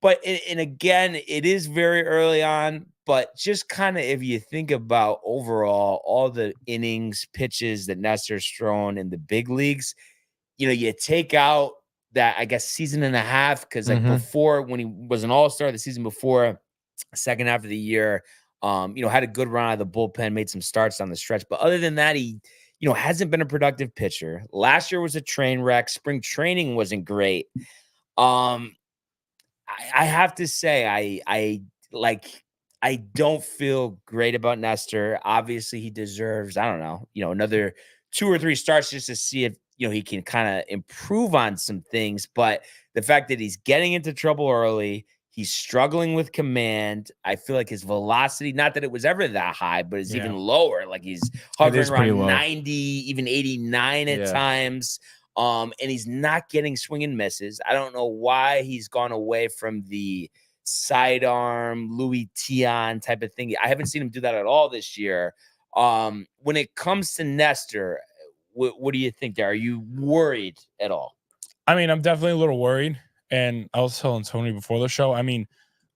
But again, it is very early on, but just kind of if you think about overall all the innings, pitches that Nestor's thrown in the big leagues, you take out that, I guess, season and a half, because before, when he was an all-star the season before, second half of the year, had a good run out of the bullpen, made some starts on the stretch. But other than that, he, hasn't been a productive pitcher. Last year was a train wreck. Spring training wasn't great. I have to say, I don't feel great about Nestor. Obviously, he deserves, I don't know, another 2 or 3 starts just to see if, he can kind of improve on some things. But the fact that he's getting into trouble early, he's struggling with command. I feel like his velocity, not that it was ever that high, but it's even lower. Like he's hovering around 90, even 89 at times. And he's not getting swing and misses. I don't know why he's gone away from the sidearm Louis Tion type of thing. I haven't seen him do that at all this year. When it comes to Nestor, what do you think there? Are you worried at all? I mean, I'm definitely a little worried. And I was telling Tony before the show, I mean,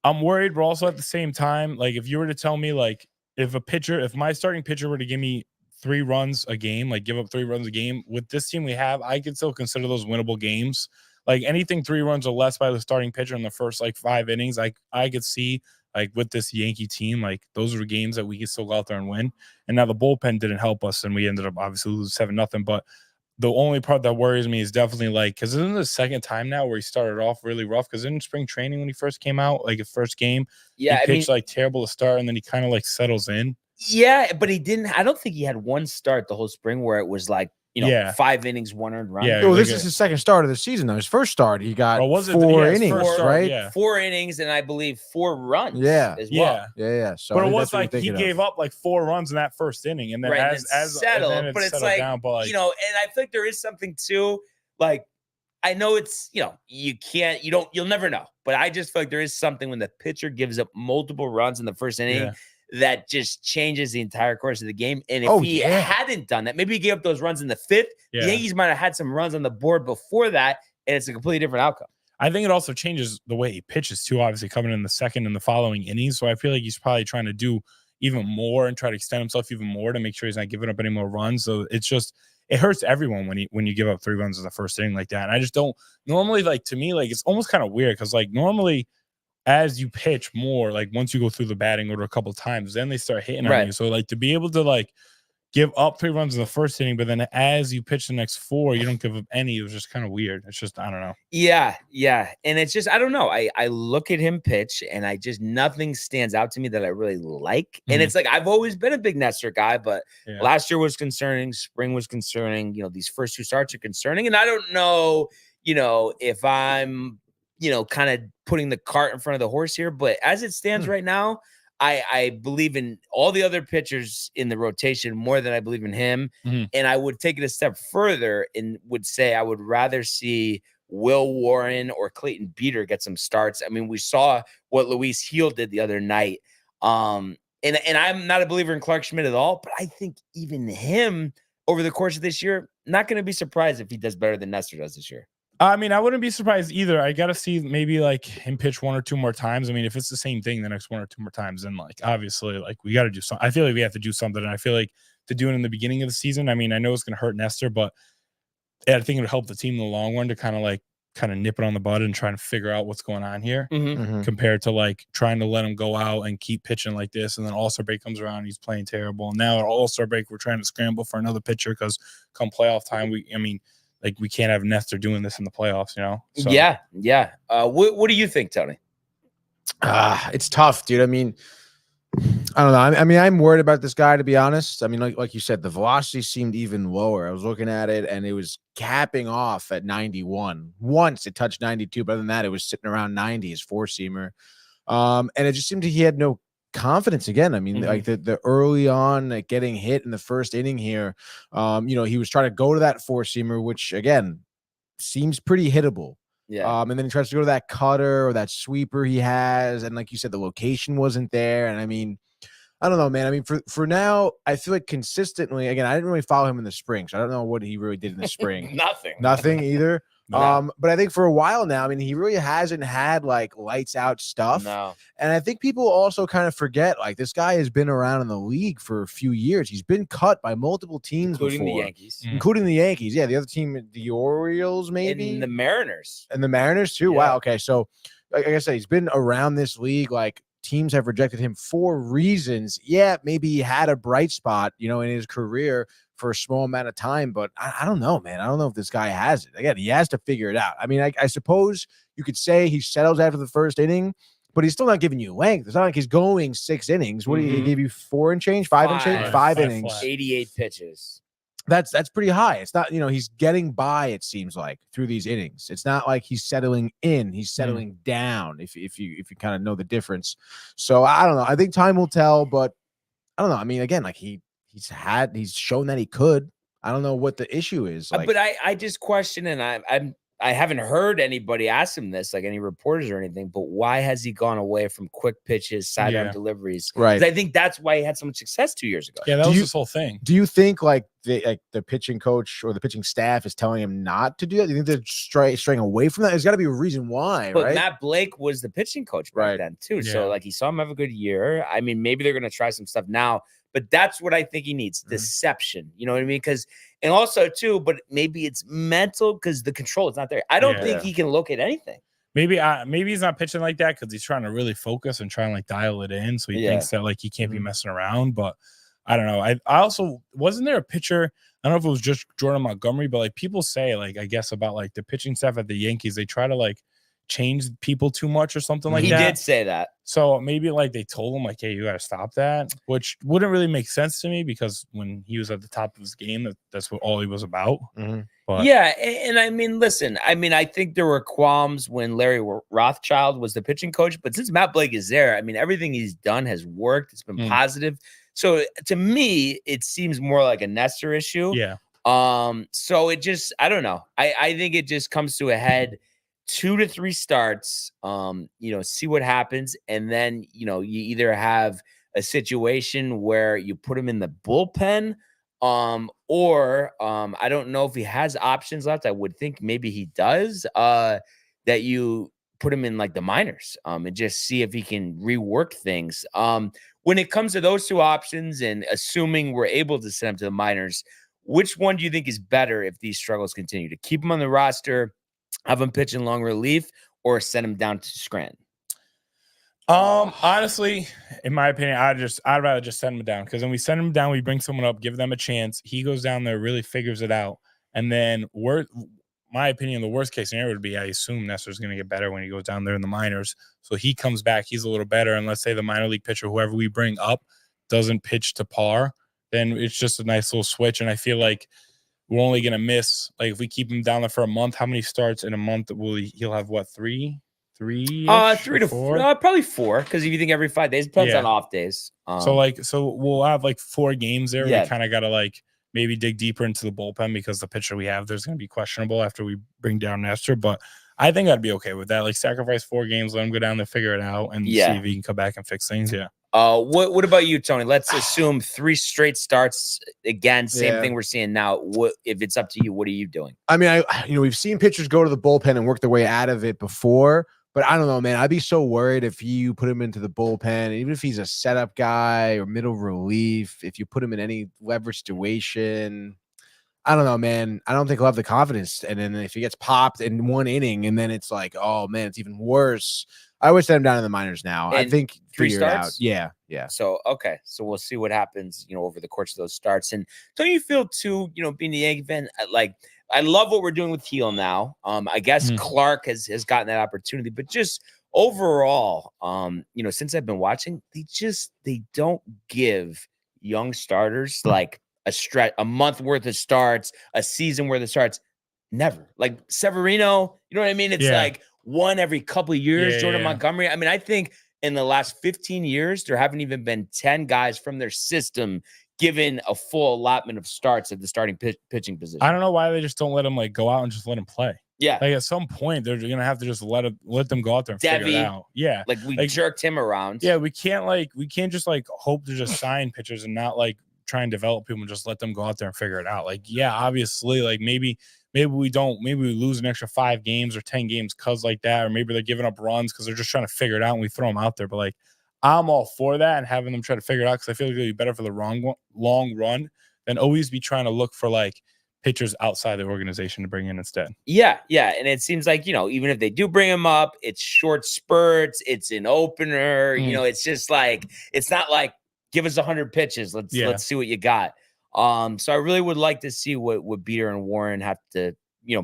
I'm worried, but also at the same time, like if you were to tell me, like if my starting pitcher were to give me 3 runs a game, like give up 3 runs a game with this team we have, I could still consider those winnable games. Like anything 3 runs or less by the starting pitcher in the first 5 innings, I could see with this Yankee team, those are games that we could still go out there and win. And now the bullpen didn't help us, and we ended up obviously losing 7-0. But the only part that worries me is definitely because this is the second time now where he started off really rough. Because in spring training when he first came out, his first game, he pitched terrible to start, and then he kind of settles in. Yeah, but he didn't. I don't think he had one start the whole spring where it was 5 innings, 1 earned run. Yeah, well, this is his second start of the season, though. His first start, he got 4 innings, right? Yeah. 4 innings, and I believe 4 runs. Yeah, as well. Yeah. So, but it was he gave up 4 runs in that first inning, and then as settled, but it's down, but and I think there is something too. I know it's you'll never know, but I just feel like there is something when the pitcher gives up multiple runs in the first inning. Yeah. That just changes the entire course of the game. And if he hadn't done that, maybe he gave up those runs in the 5th. Yeah. The Yankees might have had some runs on the board before that, and it's a completely different outcome. I think it also changes the way he pitches too, obviously coming in the second and the following innings. So I feel like he's probably trying to do even more and try to extend himself even more to make sure he's not giving up any more runs. So it's just, it hurts everyone when you give up 3 runs in the first inning like that. And I just don't normally to me, it's almost kind of weird because normally, as you pitch more, once you go through the batting order a couple of times, then they start hitting on you. So to be able to give up 3 runs in the first inning, but then as you pitch the next 4, you don't give up any. It was just kind of weird. It's just, I don't know. Yeah. And it's just, I don't know. I look at him pitch and nothing stands out to me that I really like. And it's I've always been a big Nestor guy, but last year was concerning. Spring was concerning. These first 2 starts are concerning. And I don't know, if I'm, kind of putting the cart in front of the horse here, but as it stands right now, I believe in all the other pitchers in the rotation more than I believe in him. And I would take it a step further and would say I would rather see Will Warren or Clayton Beeter get some starts. I mean, we saw what Luis Gil did the other night. And I'm not a believer in Clark Schmidt at all, but I think even him over the course of this year, not going to be surprised if he does better than Nestor does this year. I mean, I wouldn't be surprised either. I got to see maybe like him pitch 1 or 2 more times. I mean, if it's the same thing the next 1 or 2 more times, then like obviously like we got to do something. I feel like we have to do something. And I feel like to do it in the beginning of the season, I mean, I know it's going to hurt Nestor, but I think it would help the team in the long run to kind of nip it on the bud and try to figure out what's going on here compared to like trying to let him go out and keep pitching like this. And then All-Star break comes around, he's playing terrible. And now at All-Star break, we're trying to scramble for another pitcher because come playoff time, we can't have Nestor doing this in the playoffs, So. Yeah. What do you think, Tony? It's tough, dude. I mean, I don't know. I mean, I'm worried about this guy, to be honest. I mean, like you said, the velocity seemed even lower. I was looking at it, and it was capping off at 91. Once it touched 92, but other than that, it was sitting around 90 as four-seamer. And it just seemed he had no confidence again. I mean, like the early on getting hit in the first inning here, he was trying to go to that four-seamer, which, again, seems pretty hittable. Yeah. And then he tries to go to that cutter or that sweeper he has. And like you said, the location wasn't there. And I mean, I don't know, man. I mean, for now, I feel like consistently, again, I didn't really follow him in the spring, so I don't know what he really did in the spring. Nothing either. No. But I think for a while now, I mean, he really hasn't had like lights out stuff. No. And I think people also kind of forget, like, this guy has been around in the league for a few years. He's been cut by multiple teams, including before. the Yankees. Including the Yankees. Yeah, the other team, the Orioles, maybe. And the Mariners. And the Mariners, too. Yeah. Wow. Okay. So, like I said, he's been around this league, like, teams have rejected him for reasons. Yeah, maybe he had a bright spot, in his career for a small amount of time, but I don't know, man. I don't know if this guy has it. Again, he has to figure it out. I mean, I suppose you could say he settles after the first inning, but he's still not giving you length. It's not like he's going 6 innings. What do you give you 4 and change, 5 and change, 5 innings, 88 pitches. That's pretty high. It's not, he's getting by, it seems like, through these innings. It's not like he's settling in, he's settling down, if you kind of know the difference. So I don't know. I think time will tell, but I don't know. I mean, again, like he's shown that he could. I don't know what the issue is. Like, but I just question, and I haven't heard anybody ask him this, like any reporters or anything, but why has he gone away from quick pitches, sidearm deliveries? Right. I think that's why he had so much success 2 years ago. Yeah, that was his whole thing. Do you think like the pitching coach or the pitching staff is telling him not to do that? Do you think they're straying away from that? There's got to be a reason why, but right? Matt Blake was the pitching coach back then too. Yeah. So like he saw him have a good year. I mean, maybe they're going to try some stuff now, but that's what I think he needs. Deception. You know what I mean? And also too, but maybe it's mental because the control is not there. I don't think he can locate anything. Maybe he's not pitching like that because he's trying to really focus and try and like dial it in. So he thinks that like he can't be messing around. But I don't know. I also wasn't there a pitcher. I don't know if it was just Jordan Montgomery, but like people say, like, I guess about like the pitching staff at the Yankees, they try to like change people too much or something like that. He did say that. So maybe like they told him like, hey, you got to stop that, which wouldn't really make sense to me because when he was at the top of his game, that's what all he was about. But yeah. And I mean, listen, I think there were qualms when Larry Rothschild was the pitching coach, but since Matt Blake is there, I mean, everything he's done has worked. It's been positive. So to me, it seems more like a Nestor issue. Yeah. So it just, I don't know. I think it just comes to a head 2 to 3 starts, see what happens. And then, you either have a situation where you put him in the bullpen, or I don't know if he has options left. I would think maybe he does, that you put him in like the minors, and just see if he can rework things. When it comes to those 2 options and assuming we're able to send him to the minors, which one do you think is better if these struggles continue? To keep him on the roster, have him pitch in long relief, or send him down to Scranton? Honestly, in my opinion, I'd rather just send him down, because when we send him down, we bring someone up, give them a chance. He goes down there, really figures it out, and then my opinion, the worst case scenario would be I assume Nestor's going to get better when he goes down there in the minors. So he comes back, he's a little better, and let's say the minor league pitcher, whoever we bring up, doesn't pitch to par, then it's just a nice little switch. And I feel like we're only going to miss, like, if we keep him down there for a month, how many starts in a month he'll have what, 3 to 4, probably 4, because if you think every 5 days, depends on off days. So we'll have like 4 games there. We kind of got to like maybe dig deeper into the bullpen, because the pitcher we have there's going to be questionable after we bring down Nestor. But I think I'd be okay with that. Like, sacrifice 4 games, let him go down there, figure it out, and see if he can come back and fix things. Yeah. What about you, Tony? Let's assume 3 straight starts again. Same Yeah. thing we're seeing now. What if it's up to you? What are you doing? I mean, we've seen pitchers go to the bullpen and work their way out of it before, but I don't know, man. I'd be so worried if you put him into the bullpen, even if he's a setup guy or middle relief, if you put him in any leverage situation. I don't know, man. I don't think he'll have the confidence. And then if he gets popped in 1 inning and then it's like, oh, man, it's even worse. I would send him down in the minors now. And I think 3 figure it out. starts? Yeah, yeah. So, okay. So we'll see what happens, over the course of those starts. And don't you feel too, being the Yankee fan, like, I love what we're doing with Heel now. I guess Clark has gotten that opportunity, but just overall, since I've been watching, they don't give young starters like a month worth of starts, a season worth of starts. Never. Like Severino, you know what I mean? It's like one every couple of years. Jordan Montgomery. I mean, I think in the last 15 years, there haven't even been 10 guys from their system given a full allotment of starts at the starting pitching position. I don't know why they just don't let him go out and just let him play. Yeah. Like at some point they're gonna have to just let them go out there and figure it out. Yeah. Like we jerked him around. Yeah, we can't just hope to just sign pitchers and not try and develop people and just let them go out there and figure it out. Obviously, maybe we lose an extra 5 games or 10 games because like that, or maybe they're giving up runs because they're just trying to figure it out and we throw them out there. But I'm all for that and having them try to figure it out because I feel like it'll be better for the long run than always be trying to look for pitchers outside the organization to bring in instead. Yeah. And it seems like, even if they do bring him up, it's short spurts, it's an opener, it's just it's not like give us 100 pitches. Let's see what you got. So I really would like to see what Beater and Warren have to,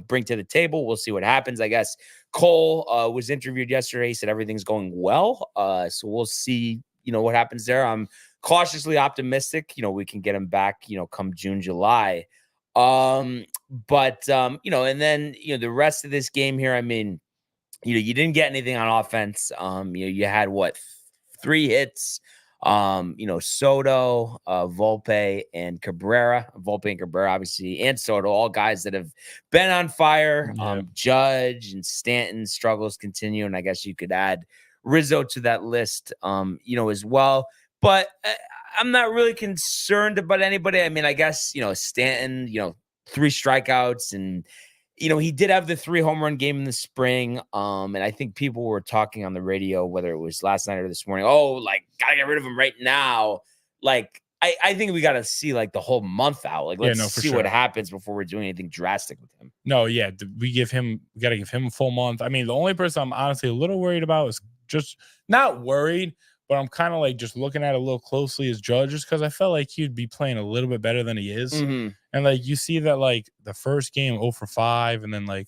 bring to the table. We'll see what happens. I guess Cole was interviewed yesterday. He said everything's going well. So we'll see, what happens there. I'm cautiously optimistic, we can get him back, come June, July. And then, the rest of this game here, I mean, you didn't get anything on offense. You had 3 hits, Soto, Volpe and Cabrera, obviously, and Soto, all guys that have been on fire. Yeah. Judge and Stanton struggles continue. And I guess you could add Rizzo to that list, as well. But I'm not really concerned about anybody. I mean, I guess, Stanton, 3 strikeouts and, he did have the 3 home run game in the spring. And I think people were talking on the radio, whether it was last night or this morning, gotta get rid of him right now. I think we got to see the whole month out. Let's see what happens before we're doing anything drastic with him. No, yeah. We got to give him a full month. I mean, the only person I'm honestly a little worried about is just not worried, but I'm kind of just looking at it a little closely as Judge, just because I felt like he'd be playing a little bit better than he is. Mm-hmm. And you see that the first game 0 for 5, and then 0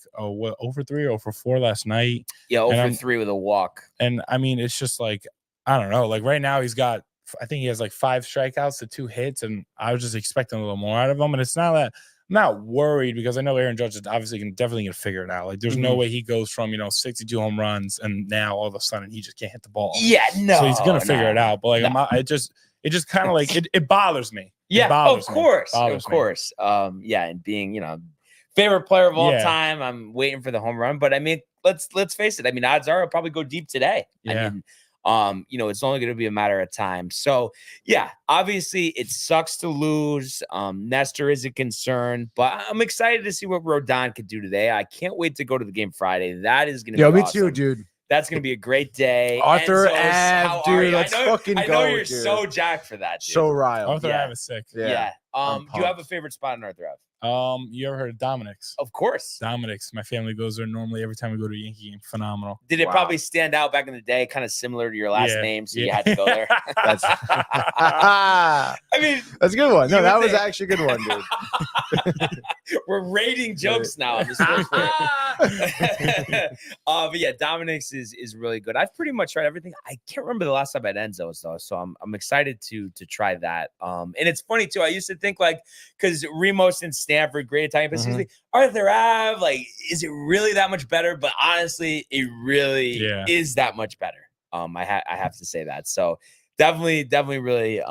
for 3 or 0 for 4 last night. Yeah, 0 for 3 with a walk. And I mean, it's just I don't know. Right now I think he has 5 strikeouts to 2 hits, and I was just expecting a little more out of him. And it's not that I'm not worried because I know Aaron Judge is obviously definitely going to figure it out. There's no way he goes from 62 home runs and now all of a sudden he just can't hit the ball. Yeah, no. So he's going to figure it out. But it just kind of it bothers me. Yeah, of course. And being, favorite player of all time, I'm waiting for the home run. But I mean, let's face it. I mean, odds are I'll probably go deep today. Yeah. I mean, it's only going to be a matter of time. So yeah, obviously it sucks to lose. Nestor is a concern, but I'm excited to see what Rodon could do today. I can't wait to go to the game Friday. That is going to be me awesome. too, dude. That's going to be a great day. Arthur Enzo's, Ave, dude, let's fucking go. I know you're dude. so jacked for that, dude. So riled. Arthur Ave is sick. Yeah. Do you have a favorite spot in Arthur Ave? You ever heard of Dominic's? Of course. Dominic's. My family goes there normally every time we go to a Yankee game. Phenomenal. Did it probably stand out back in the day, kind of similar to your last name, so you had to go there? I mean, that's a good one. No, that was actually a good one, dude. We're rating jokes now on this first but yeah, Dominic's is really good. I've pretty much tried everything. I can't remember the last time I had Enzo's though, so I'm excited to try that. And it's funny too. I used to think because Remos and Stanford, great Italian pastries, Arthur Ave, is it really that much better? But honestly, it really is that much better. I have to say that. So definitely really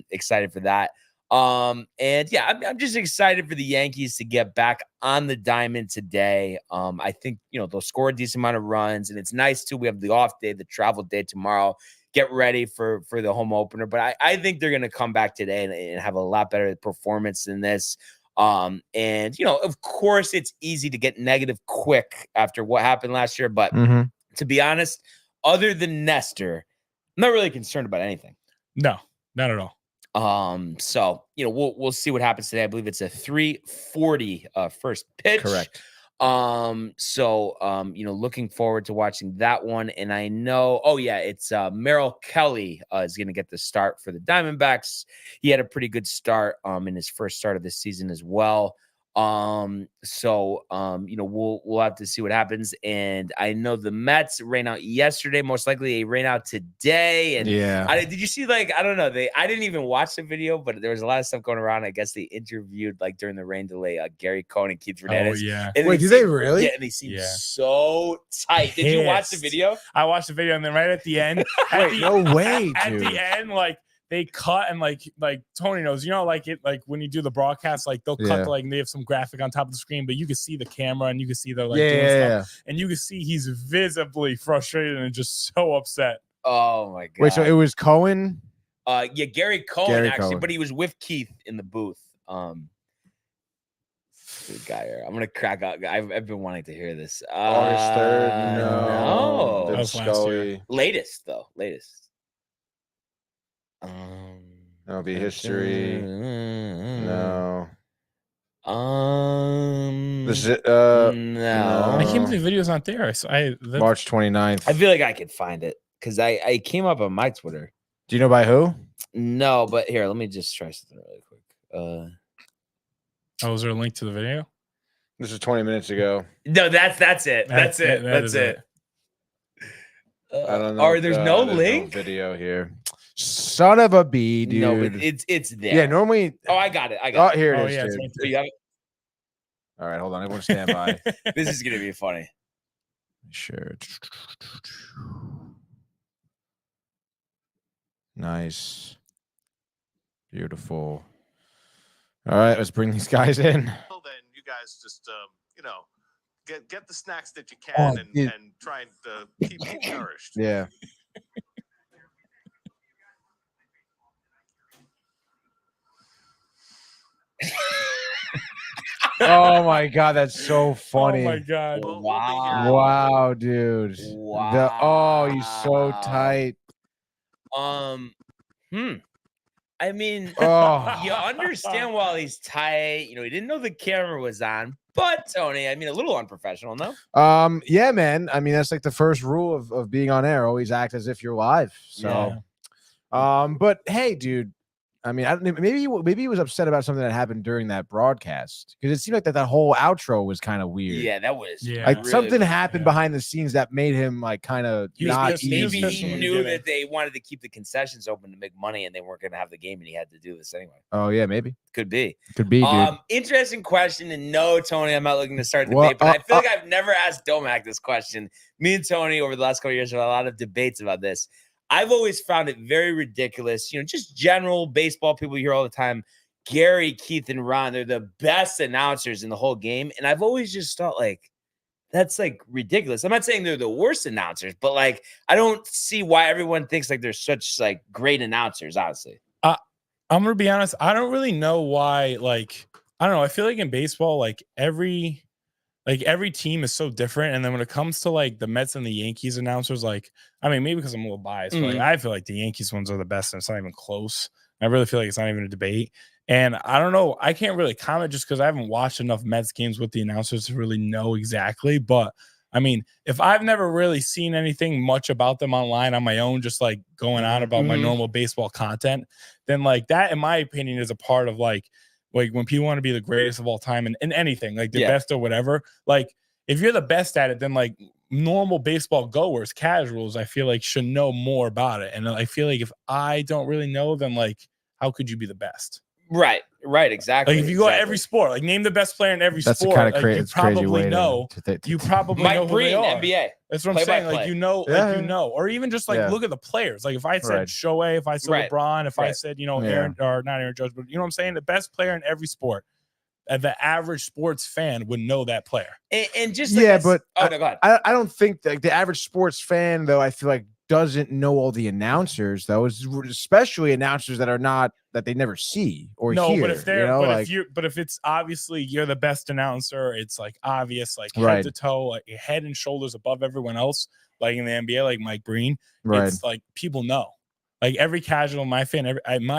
excited for that. And yeah, I'm just excited for the Yankees to get back on the diamond today. I think, they'll score a decent amount of runs, and it's nice too. We have the off day, the travel day tomorrow. get ready for the home opener. But I think they're going to come back today and have a lot better performance than this. And of course, it's easy to get negative quick after what happened last year. But to be honest, other than Nestor, I'm not really concerned about anything. No, not at all. So we'll see what happens today. I believe it's a 3:40 first pitch. Correct. So looking forward to watching that one. And I know, it's Merrill Kelly is going to get the start for the Diamondbacks. He had a pretty good start in his first start of the season as well. We'll have to see what happens. And I know the Mets rain out yesterday, most likely they rain out today. And did you see, I don't know, I didn't even watch the video, but there was a lot of stuff going around. I guess they interviewed during the rain delay, Gary Cohn and Keith Hernandez. Oh yeah. And wait, do they really? Yeah, and they seem so tight. Did you watch the video? I watched the video, and then right at the end, no way, at dude. the end, they cut and like Tony knows, when you do the broadcast, they'll cut they have some graphic on top of the screen, but you can see the camera and you can see the doing stuff, and you can see he's visibly frustrated and just so upset. Oh my god! Wait, so it was Cohen? Gary Cohn but he was with Keith in the booth. Good guy here. I'm gonna crack out. I've been wanting to hear this. August 3rd. No. Then That was last year. Latest. That'll be history. No. This is No. I can't believe the video's not there. March 29th. I feel like I could find it because I came up on my Twitter. Do you know by who? No, but here, let me just try something really quick. is there a link to the video? This is 20 minutes ago. No, that's it. That's it. That's it. I don't know. There's no link? No video here. Son of a bee, dude. No, but it's there. Yeah, normally. Oh, I got it. Oh, here it is. Yeah, dude. it's So you have it? All right, hold on. Everyone stand by. This is gonna be funny. Sure. Nice. Beautiful. All right, let's bring these guys in. Well, then you guys just get the snacks that you can and try and keep nourished. Yeah. Oh my god, that's so funny. Oh my god. Wow, dude. Wow. He's so tight. I mean, you understand while he's tight, he didn't know the camera was on, but Tony, I mean, a little unprofessional, no? Yeah, man. I mean, that's the first rule of being on air. Always act as if you're live. So, but hey, dude, I mean, maybe he was upset about something that happened during that broadcast because it seemed like that whole outro was kind of weird. Yeah, that was like really something happened behind the scenes that made him kind of not easy. Maybe he knew that they wanted to keep the concessions open to make money and they weren't going to have the game and he had to do this anyway. Oh yeah, maybe could be, dude. Interesting question. And no, Tony, I'm not looking to start a debate, but I feel like I've never asked Domac this question. Me and Tony over the last couple of years have had a lot of debates about this. I've always found it very ridiculous. Just general baseball people you hear all the time. Gary, Keith, and Ron, they're the best announcers in the whole game. And I've always just thought that's ridiculous. I'm not saying they're the worst announcers, but I don't see why everyone thinks they're such great announcers, honestly. I'm going to be honest. I don't really know why, I don't know. I feel like in baseball, every team is so different. And then when it comes to the Mets and the Yankees announcers, maybe because I'm a little biased, but I feel like the Yankees ones are the best and it's not even close. I really feel like it's not even a debate. And I don't know. I can't really comment just because I haven't watched enough Mets games with the announcers to really know exactly. But I mean, if I've never really seen anything much about them online on my own, just going on about my normal baseball content, then that, in my opinion, is a part of when people want to be the greatest of all time in anything, the best or whatever, if you're the best at it, then normal baseball goers, casuals, I feel should know more about it. And I feel if I don't really know, then how could you be the best? Right, exactly. If you go at every sport, name the best player in every sport, you probably know. You probably know who they are. NBA. That's what I'm saying. You know, or even just look at the players. If I said Shohei, if I said LeBron, if I said Aaron, or not Aaron Judge, but you know what I'm saying, the best player in every sport. The average sports fan would know that player. And just but no, go ahead. I don't think the average sports fan though. I feel doesn't know all the announcers though, especially announcers that they never see or hear. But if they're, like, but if it's obviously you're the best announcer, it's like obvious, like Right. head to toe, like head and shoulders above everyone else, like in the NBA, like Mike Breen. Right. It's like people know. Like every casual, in my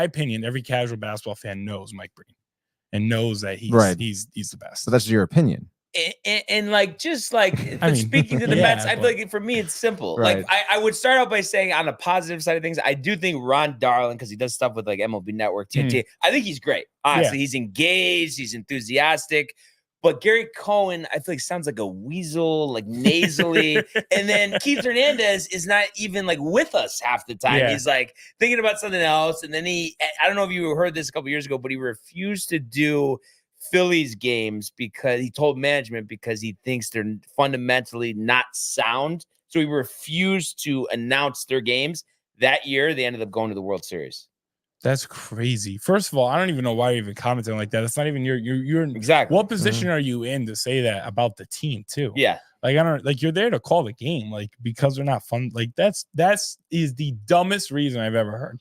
opinion, every casual basketball fan knows Mike Breen and knows that he's the best. So that's your opinion. And like, just like, speaking to the Mets, I feel like for me, it's simple. Right. Like, I would start out by saying on the positive side of things, I do think Ron Darling, because he does stuff with like MLB Network, TNT, I think he's great. Honestly, he's engaged, he's enthusiastic. But Gary Cohen, I feel like sounds like a weasel, like nasally. And then Keith Hernandez is not even like with us half the time. He's like thinking about something else. And then I don't know if you heard this a couple years ago, but he refused to do Phillies games because he told management because he thinks they're fundamentally not sound. So he refused to announce their games. That year, they ended up going to the World Series. That's crazy. First of all, I don't even know why you're even commenting like that. It's not even you're exactly. What position are you in to say that about the team too? Yeah. Like I don't like you're there to call the game, like because they're not fun. Like that is the dumbest reason I've ever heard.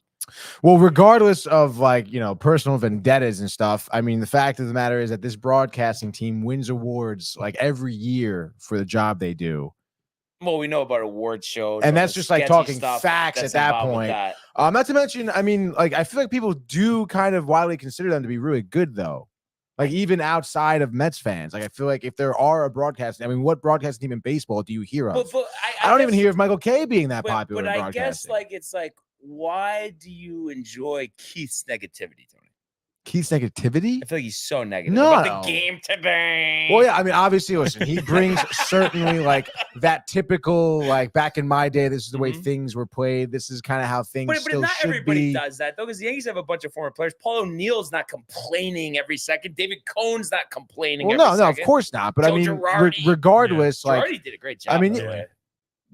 Well, regardless of like, personal vendettas and stuff, I mean, the fact of the matter is that this broadcasting team wins awards like every year for the job they do. Well, we know about award shows, and that's just like talking facts at that point. Not to mention, I mean, like I feel like people do kind of widely consider them to be really good, though. Like even outside of Mets fans, like I feel like if there are a broadcasting, I mean, what broadcasting team in baseball do you hear of? But I don't even hear of Michael Kay being that popular. But in I guess like it's like, why do you enjoy Keith's negativity, Tony? Keith's negativity? I feel like he's so negative No. about the game today. Well, yeah, I mean, obviously, listen, he brings certainly like that typical, like back in my day, this is the way things were played. This is kind of how things but still not should everybody be. does that, though, because the Yankees have a bunch of former players. Paul O'Neill's not complaining every second. David Cohn's not complaining Well, every no, second. of course not. But Joe I mean, Girardi. regardless, like Girardi did a great job. I mean, by the way.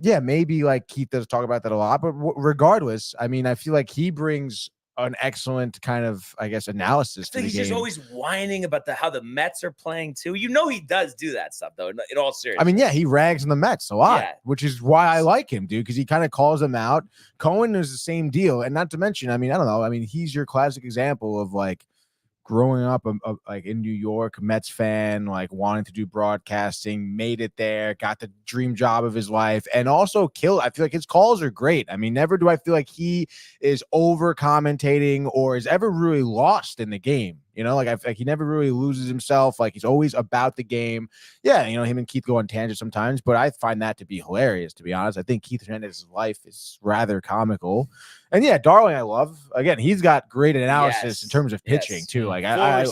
yeah, maybe like Keith does talk about that a lot, but regardless, I mean, I feel like he brings an excellent kind of, I guess, analysis to the he's game. just always whining about how the Mets are playing too. He does do that stuff though. In all seriousness, I mean, yeah, he rags on the Mets a lot, which is why I like him, dude, because he kind of calls them out. Cohen is the same deal, and not to mention, I mean, I don't know, I mean, he's your classic example of like growing up like in New York, Mets fan, like wanting to do broadcasting, made it there, got the dream job of his life, and also I feel like his calls are great. I mean, never do I feel like he is over commentating or is ever really lost in the game. Like I feel like he never really loses himself. Like he's always about the game. Yeah, him and Keith go on tangents sometimes, but I find that to be hilarious, to be honest. I think Keith Hernandez's life is rather comical. And yeah, Darling, I love. Again, he's got great analysis in terms of pitching too. Like I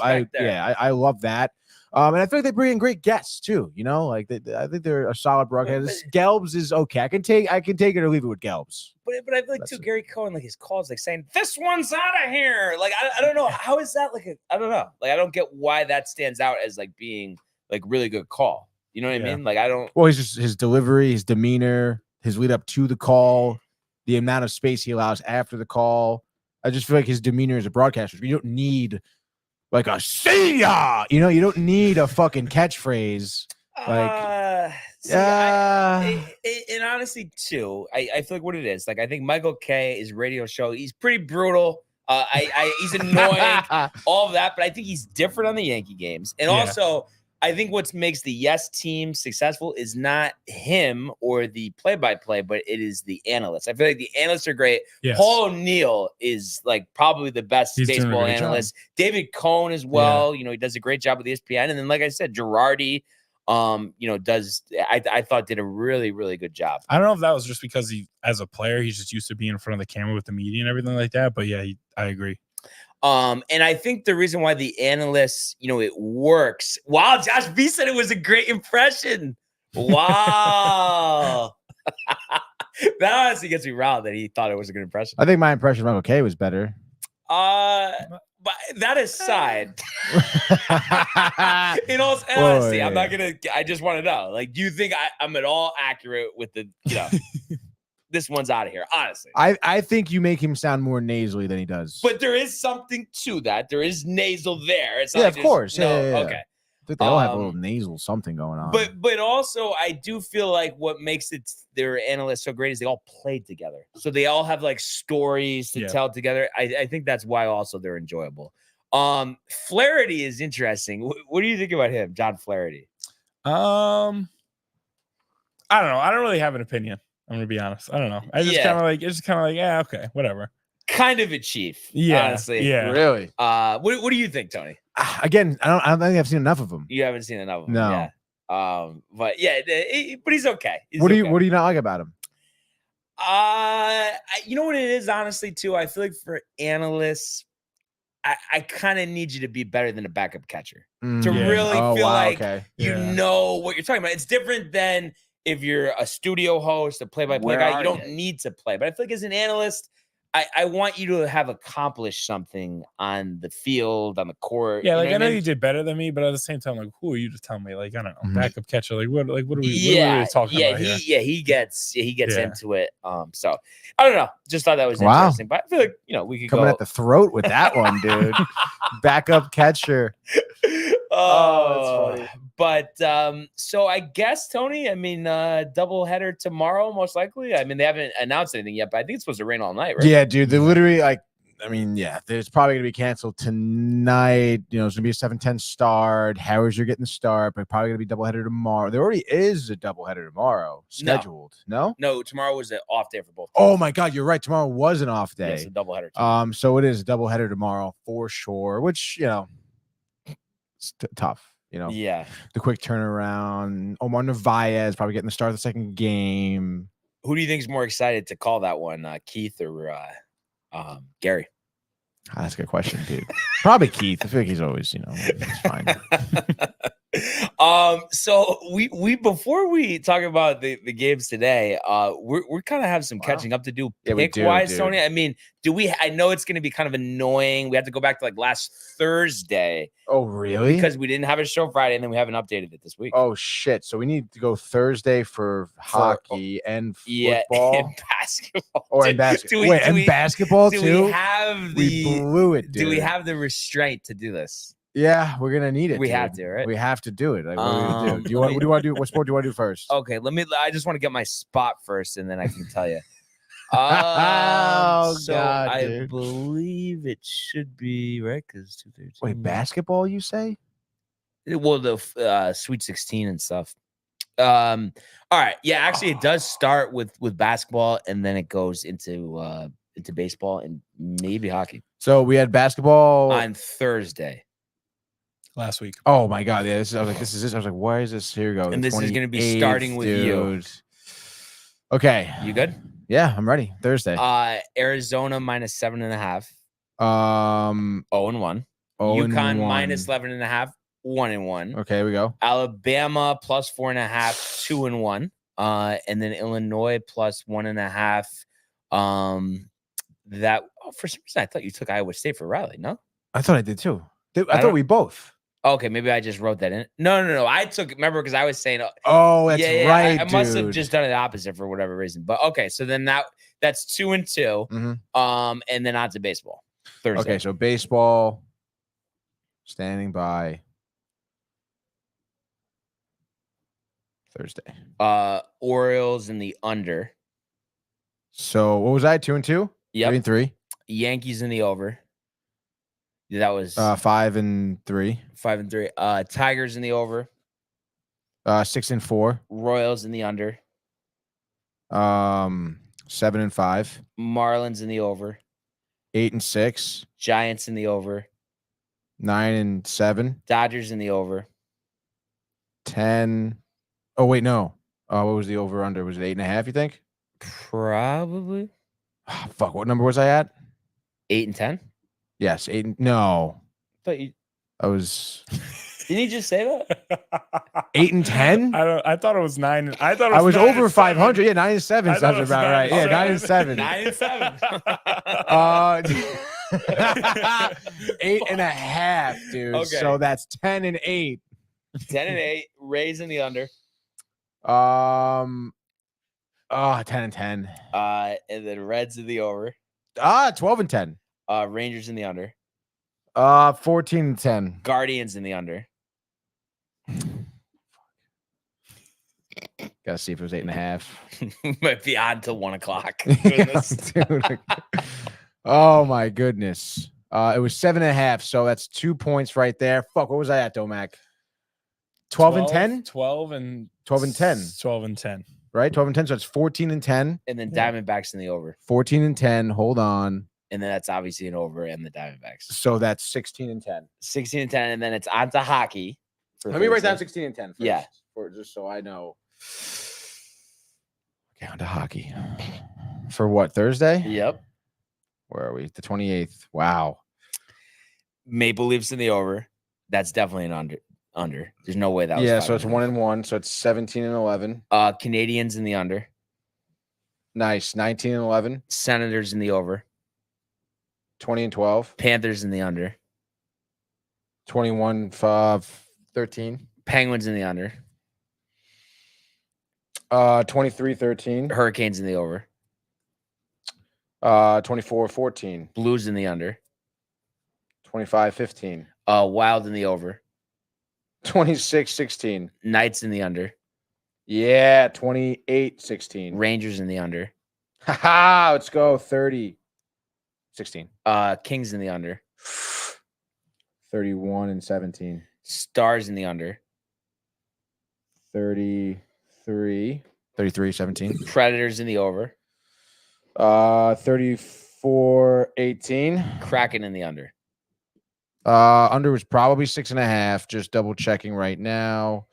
love that. And I feel like they bring in great guests too. Like I think they're a solid broadcast. Gelbs is okay. I can take it or leave it with Gelbs. But I feel like too, Gary Cohen, like his calls, like saying this one's out of here. Like I don't know how is that like I don't know. Like I don't get why that stands out as like being like really good call. You know what I mean? Like I don't. Well, he's just his delivery, his demeanor, his lead up to the call, the amount of space he allows after the call. I just feel like his demeanor as a broadcaster. You don't need like a see ya. You don't need a fucking catchphrase. Like and honestly too, I feel like what it is. Like I think Michael Kay, his radio show, he's pretty brutal. He's annoying, all of that, but I think he's different on the Yankee games. And also, I think what makes the Yes team successful is not him or the play-by-play, but it is the analysts. I feel like the analysts are great. Yes. Paul O'Neill is like probably the best baseball analyst. David Cohn as well. He does a great job with ESPN. And then, like I said, Girardi, I thought did a really, really good job. I don't know if that was just because he, as a player, he's just used to being in front of the camera with the media and everything like that. But yeah, I agree. And I think the reason why the analysts, it works. Wow, Josh B said it was a great impression. Wow. That honestly gets me riled that he thought it was a good impression. I think my impression of Michael Kay was better. But that aside, in all honesty, I'm not gonna. I just want to know. Like, do you think I'm at all accurate with the? This one's out of here. Honestly, I think you make him sound more nasally than he does. But there is something to that. There is nasal there. It's not of course. Okay. think they all have a little nasal something going on. But also, I do feel like what makes their analysts so great is they all played together. So they all have like stories to tell together. I think that's why also they're enjoyable. Flaherty is interesting. What do you think about him, John Flaherty? I don't know. I don't really have an opinion. I'm gonna be honest. I don't know. I just kind of like yeah, okay, whatever. Kind of a chief, honestly. Yeah, really. What do you think, Tony? Again, I don't think I've seen enough of him. You haven't seen enough of him. No. Yeah. But he's okay. What do you not like about him? You know what it is, honestly, too. I feel like for analysts, I kind of need you to be better than a backup catcher to really feel like you know what you're talking about. It's different than if you're a studio host, a play-by-play guy. You don't need to play. But I feel like as an analyst, I want you to have accomplished something on the field, on the court. Yeah, like I know you did better than me, but at the same time, like, who are you to tell me? Like, I don't know, backup catcher. Like, what are we talking about here? He gets into it. So I don't know. Just thought that was interesting. But I feel like we could coming at the throat with that one, dude. Backup catcher. Oh, that's funny. But so I guess, Tony, I mean, doubleheader tomorrow, most likely. I mean, they haven't announced anything yet, but I think it's supposed to rain all night, right? Yeah, dude. They literally there's probably gonna be canceled tonight. It's gonna be a 7:10 start. Harris, you're getting the start, but probably gonna be doubleheader tomorrow. There already is a doubleheader tomorrow scheduled. No, tomorrow was an off day for both. Oh my God, you're right. Tomorrow was an off day. It's a doubleheader. So it is a doubleheader tomorrow for sure. Which it's tough. The quick turnaround. Omar Narvaez probably getting the start of the second game. Who do you think is more excited to call that one, Keith or Gary? That's a good question, dude. Probably Keith. I feel like he's always, it's fine. So we before we talk about the games today, we're kind of have some catching up to do pick wise, Tony. I mean, I know it's going to be kind of annoying. We have to go back to like last Thursday. Oh, really? Because we didn't have a show Friday, and then we haven't updated it this week. Oh shit! So we need to go Thursday for hockey and football, and basketball, and basketball. And basketball too. We blew it, dude. Do we have the restraint to do this? Yeah, we're gonna need it. We have to, right? We have to do it. Like, what are we gonna do? What do you want to do? What sport do you want to do first? Okay, I just want to get my spot first, and then I can tell you. God, I dude. believe it should be right because 2:13. Wait, basketball? You say? Well, the Sweet 16 and stuff. All right, yeah. Actually, it does start with basketball, and then it goes into baseball and maybe hockey. So we had basketball on Thursday. Last week. Oh my God! Yeah, I was like, this is it. I was like, why is this? Here we go. And this is going to be starting with you. Okay, you good? Yeah, I'm ready. Thursday. Arizona minus 7.5. 0-1. UConn minus 11.5. 1-1. Okay, here we go. Alabama plus 4.5. 2-1. And then Illinois plus 1.5. For some reason I thought you took Iowa State for Riley. No, I thought I did too. I thought we both. Okay, maybe I just wrote that in. No. I took. Remember, because I was saying. Oh, that's right. I must have just done the opposite for whatever reason. But okay, so then that's 2-2. Mm-hmm. And then on to baseball. Thursday. Okay, so baseball. Standing by. Thursday. Orioles in the under. So what was I? 2-2. Yep. 3-3. Yankees in the over. That was 5-3. 5-3. Tigers in the over. 6-4. Royals in the under. 7-5. Marlins in the over. 8-6. Giants in the over. 9-7. Dodgers in the over. 10. Oh wait, no. What was the over under? Was it 8.5? You think? Probably. Oh, fuck. What number was I at? 8 and 10. Yes, 8. No, but I was. Didn't you just say that? 8 and 10. I thought it was 9. I thought I was over 500. Yeah, 9 and 7 sounds about right. Yeah, 9 and 7. 9 and 7. 8.5, dude. Okay. So that's 10 and 8. 10 and 8. Rays in the under. 10 and 10. And then Reds in the over. 12 and 10. Rangers in the under. 14 and 10. Guardians in the under. Gotta see if it was 8.5. Might be on till 1 o'clock. Dude. Oh my goodness. It was 7.5. So that's 2 points right there. Fuck, what was I at, Domac? 12 and 10? 12 and 12 and 10. 12 and 10. Right? 12 and 10. So it's 14 and 10. And then Diamondbacks in the over. 14 and 10. Hold on. And then that's obviously an over and the Diamondbacks. So that's 16 and 10. 16 and 10. And then it's on to hockey. Let me write down 16 and 10 first. Yeah. Just so I know. Okay, on to hockey. For what? Thursday? Yep. Where are we? The 28th. Wow. Maple Leafs in the over. That's definitely an under. There's no way that was. Yeah, so it's 1-1. So it's 17 and 11. Canadians in the under. Nice. 19 and 11. Senators in the over. 20 and 12. Panthers in the under. 21 13. Penguins in the under. 23-13. Hurricanes in the over. 24-14. Blues in the under. 25-15. Wild in the over. 26-16. Knights in the under. Yeah, 28-16. Rangers in the under. Haha, let's go. 30-16. Kings in the under. 31 and 17. Stars in the under. 33-17. Predators in the over. 34-18. Kraken in the under. Under was probably 6.5. Just double checking right now.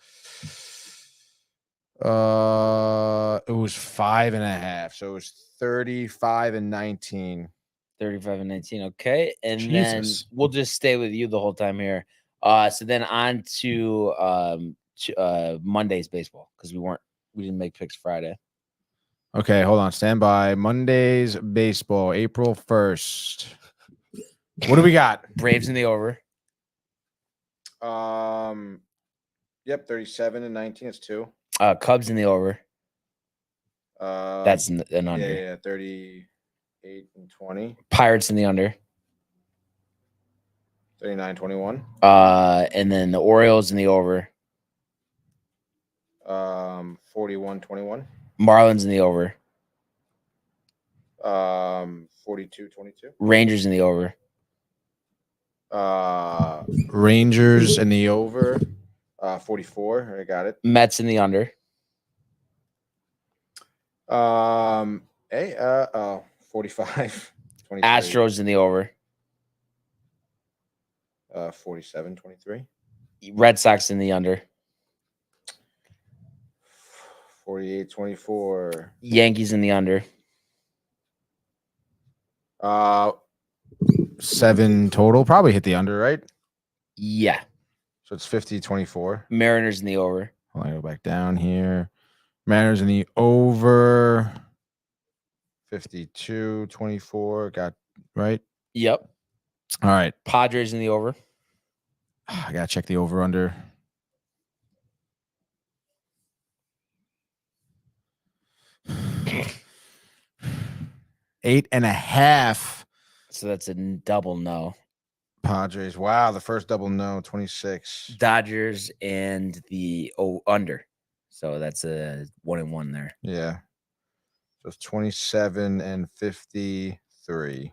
It was 5.5. So it was 35 and 19. 35 and 19. Okay. And Jesus. then we'll just stay with you the whole time here. So then on to Monday's baseball because we didn't make picks Friday. Okay, hold on. Stand by. Monday's baseball, April 1st. What do we got? Braves in the over. Yep, 37 and 19. It's 2. Cubs in the over. That's an under. Yeah, 38 and 20. Pirates in the under. 39-21. And then the Orioles in the over. 41-21. Marlins in the over. 42-22. Rangers in the over. Rangers in the over. 44. I got it. Mets in the under. 45. 23. Astros in the over. 47-23. Red Sox in the under. 48-24. Yankees in the under. 7 total. Probably hit the under, right? Yeah. So it's 50-24. Mariners in the over. Hold on, go back down here. Mariners in the over. 52-24. Got right? Yep. All right. Padres in the over. I gotta check the over under. Eight and a half. So that's a double no. Padres. Wow, the first double no. 26. Dodgers and the under. So that's a 1-1 there. Yeah. So it's 27 and 53.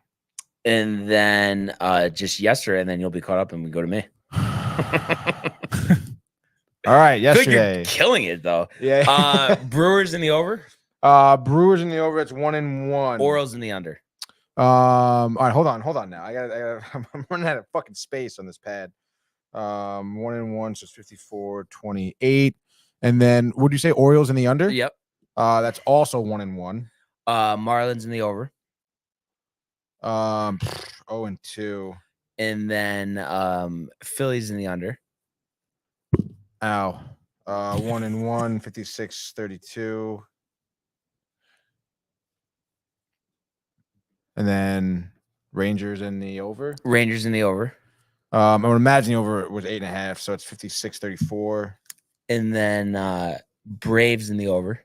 And then just yesterday, and then you'll be caught up and we go to me. All right, Good, yesterday. you're killing it though. Yeah. Brewers in the over. Brewers in the over. It's 1-1. Orioles in the under. All right, hold on now. I got I'm running out of fucking space on this pad. 1-1, so it's 54-28. And then what do you say? Orioles in the under? Yep. That's also 1-1. Marlins in the over. 0-2. And then Phillies in the under. Ow. 1-1, 56-32. And then Rangers in the over. Rangers in the over. I would imagine the over was 8.5, so it's 56-34. And then Braves in the over.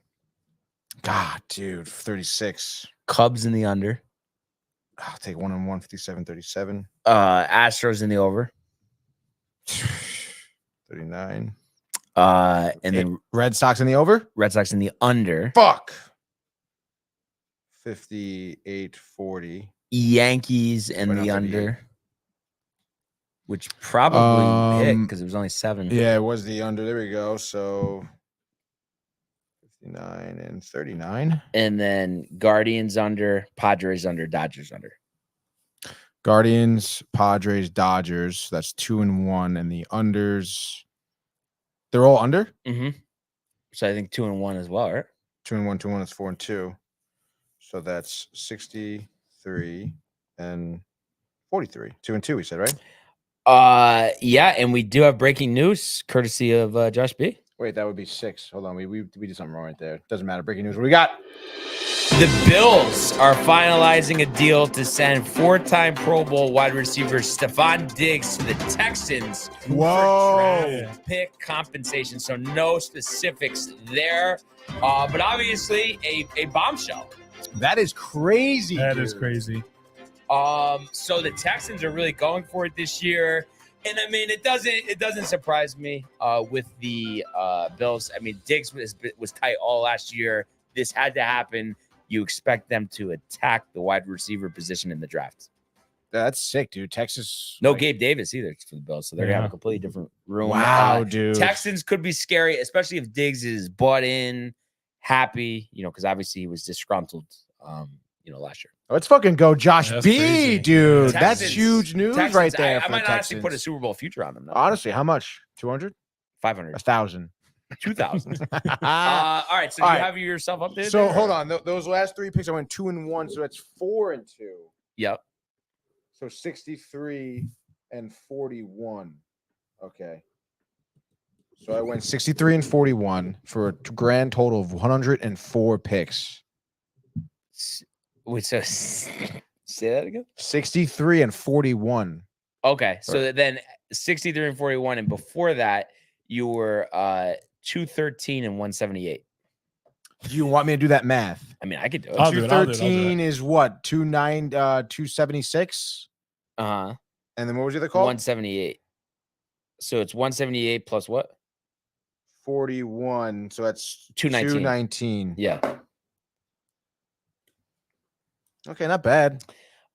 God, dude, 36. Cubs in the under. I'll take 1-1, 57-37. Astros in the over. 39. And then Red Sox in the over. Red Sox in the under. Fuck. 58-40. Yankees in Why the not under. Which probably hit because it was only 7. Yeah, it was the under. There we go. So 59 and 39. And then Guardians under, Padres under, Dodgers under. Guardians, Padres, Dodgers. That's 2-1, and the unders. They're all under. Mm-hmm. So I think 2-1 as well, right? 2-1, 2-1. It's 4-2. So that's 63 and 43. 2-2. We said, right? Yeah, and we do have breaking news courtesy of Josh B. Wait, that would be 6. Hold on, we did something wrong right there. Doesn't matter. Breaking news. What do we got? The Bills are finalizing a deal to send 4-time Pro Bowl wide receiver Stephon Diggs to the Texans. Whoa! For pick compensation, so no specifics there, but obviously a bombshell. That is crazy. That dude. is crazy. So the Texans are really going for it this year. And I mean, it doesn't surprise me with the Bills. I mean, Diggs was tight all last year. This had to happen. You expect them to attack the wide receiver position in the draft. That's sick, dude. Texas. No Gabe Davis either for the Bills, so they're gonna have a completely different room. Wow, dude. Texans could be scary, especially if Diggs is bought in, happy. Because obviously he was disgruntled. Last year. Let's fucking go, Josh That's B, crazy. dude. Texans- That's huge news Texans, right there. I for might the honestly put a Texans. Super Bowl future on them. No. Honestly, how much? 200? 500, 1,000. 2,000. All right. So All you right. have yourself updated. So there, hold or- on. Those last 3 picks, I went 2-1. So that's 4-2. Yep. So 63 and 41. Okay. So I went 63 and 41 for a grand total of 104 picks. Wait. So say that again. 63 and 41. Okay. So then 63 and 41, and before that you were 213 and 178. Do you want me to do that math? I mean, I could do it. I'll do it, I'll do it. 213 is what? 276? Uh-huh. And then what was the other call? 178. So it's 178 plus what? 41. So that's 219. 219. Yeah. Okay, not bad.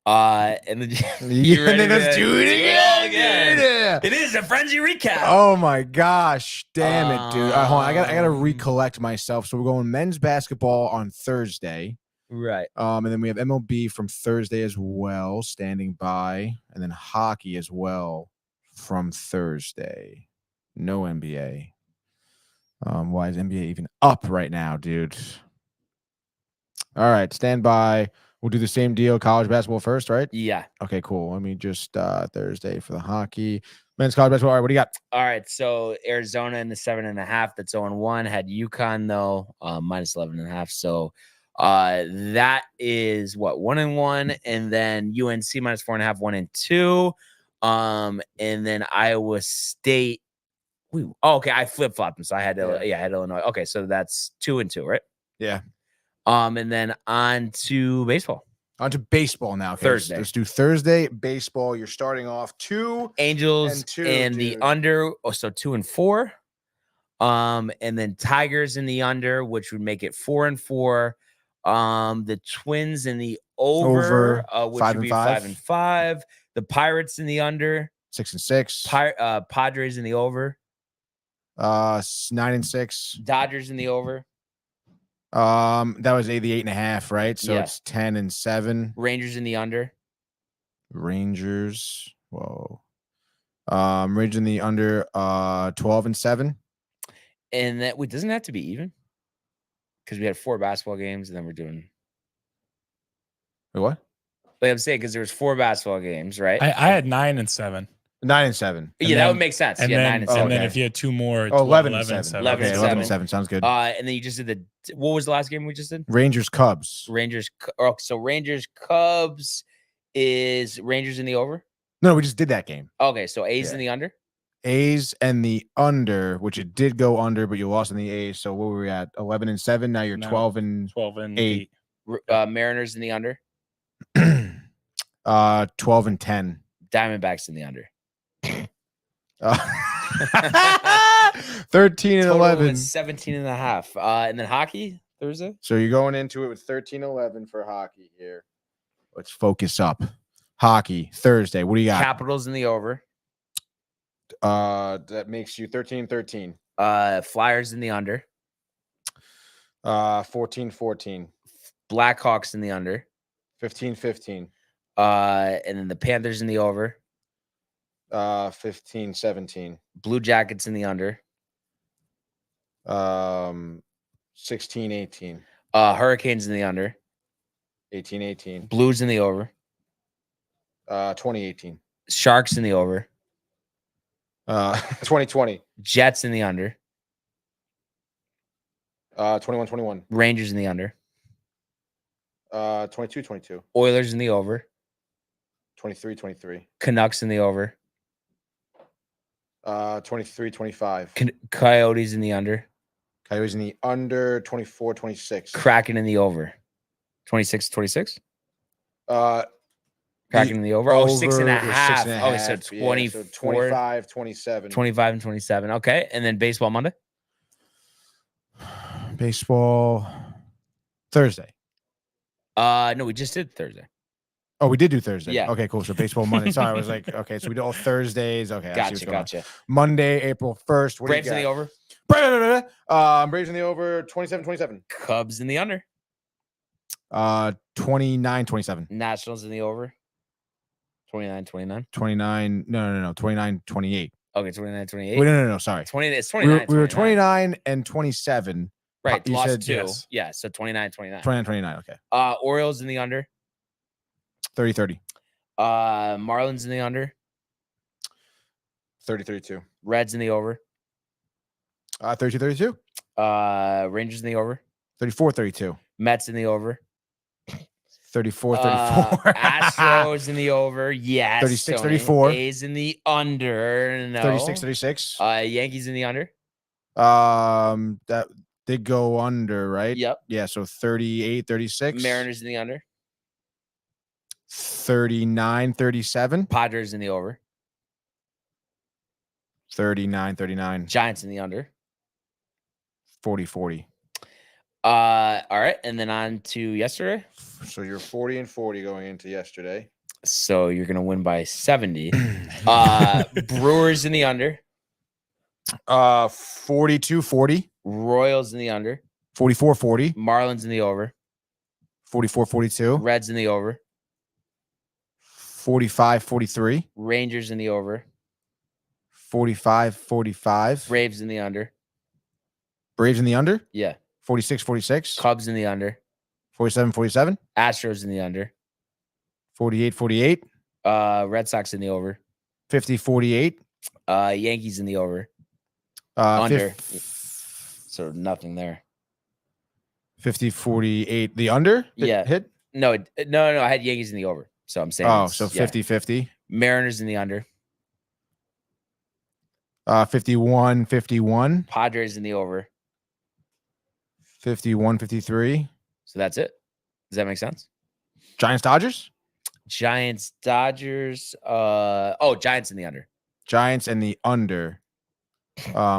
And then And then let's do it again. Yeah. It is a frenzy recap. Oh my gosh. Damn it, dude. All right, hold on. I gotta recollect myself. So we're going men's basketball on Thursday. Right. And then we have MLB from Thursday as well, standing by, and then hockey as well from Thursday. No NBA. Why is NBA even up right now, dude? All right, stand by. We'll do the same deal. College basketball first, right? Yeah. Okay, cool. Let me just Thursday for the hockey. Men's college basketball. All right, what do you got? All right. So Arizona in the 7.5. That's 0-1. Had UConn though, minus 11.5. So that is what 1-1, and then UNC minus 4.5, 1-2. And then Iowa State. Okay, I flip flopped them, so I had to. Yeah, I had Illinois. Okay, so that's 2-2, right? Yeah. And then on to baseball. On to baseball now. Okay, Thursday. Let's do Thursday baseball. You're starting off 2 Angels and 2, and the dude. under. Oh, so 2 and 4. And then Tigers in the under, which would make it 4 and 4. The Twins in the over, which 5 would and be 5. 5 and 5. The Pirates in the under. 6 and 6. Padres in the over. 9 and 6. Dodgers in the over. That was the 8.5, right? So Yeah. it's 10 and 7. Rangers in the under. Rangers. Whoa. Rangers in the under 12 and 7. And that doesn't have to be even. Because we had 4 basketball games, and then we're doing. Wait, what? Like I'm saying, because there was 4 basketball games, right? I had 9 and 7. 9 and 7. Yeah, And that then- would make sense. And yeah, then, 9 and 7. and then Okay. if you had 2 more, Oh, 11 and 11 7. 11 Okay, and 11 and 7. 7. Sounds good. And then you just did what was the last game we just did? Rangers Cubs. Rangers. So Rangers Cubs is Rangers in the over. No, we just did that game. Okay, so A's Yeah. in the under. A's and the under, which it did go under, but you lost in the A's. So what were we at? 11 and 7. Now you're No. 12 and 12 and 8. 8. Mariners in the under. 12 and 10. Diamondbacks in the under. 13 and Total 11. was 17 and a half. And then hockey Thursday. So you're going into it with 13-11 for hockey here. Let's focus up. Hockey Thursday. What do you got? Capitals in the over. That makes you 13-13. Flyers in the under. 14-14. Blackhawks in the under. 15-15. And then the Panthers in the over. 15-17. Blue Jackets in the under. 16-18. Hurricanes in the under. 18-18. Blues in the over. 20-18. Sharks in the over. 20-20. Jets in the under. 21-21. Rangers in the under. 22-22. Oilers in the over. 23-23. Canucks in the over. 23-25. Coyotes in the under. Coyotes in the under. 24-26. Kraken in the over. 26-26. Kraken in the over. over 6 and a was half. 6 and a Oh, half, so yeah, 24, 25-27. 25 and 27. Okay. And then baseball Monday. Baseball Thursday. No, we just did Thursday. Oh, we did do Thursday. Yeah. Okay, cool. So baseball Monday. Sorry, I was like, okay, so we do all Thursdays. Okay, I see what's going on. Gotcha. Monday, April 1st. What do you Braves in the got? over. Braves in the over. 27-27. Cubs in the under. 29-27. Nationals in the over. 29-29. 29. No. 29-28. Okay, 29-28. Wait, no. Sorry. 20. It's We 29. were 29 and 27. Right. You Lost said 2. yes. Yeah. So 29-29. 29. Okay. Orioles in the under. 30-30. Marlins in the under. 30-32. Reds in the over. 32-32. Rangers in the over. 34-32. Mets in the over. 34-34. Astros in the over. Yes. 36-34. A's in the under. No. 36-36. Yankees in the under. That did go under, right? Yep. Yeah, so 38-36. Mariners in the under. 39-37. Padres in the over. 39-39. Giants in the under. 40-40. All right, and then on to yesterday. So you're 40-40 going into yesterday. So you're gonna win by 70. Brewers in the under. 42-40. Royals in the under. 44-40. Marlins in the over. 44-42. Reds in the over. 45-43. Rangers in the over. 45-45. Braves in the under. Braves in the under. Yeah. 46-46. Cubs in the under. 47-47. Astros in the under. 48-48. Red Sox in the over. 50-48. Yankees in the over. Under. So nothing there. 50-48. The under? Yeah. Hit? No. I had Yankees in the over. So I'm saying. Oh, so 50-50. Mariners in the under. 51-51. Padres in the over. 51-53. So that's it. Does that make sense? Giants Dodgers? Giants Dodgers. Giants in the under. Giants and the under.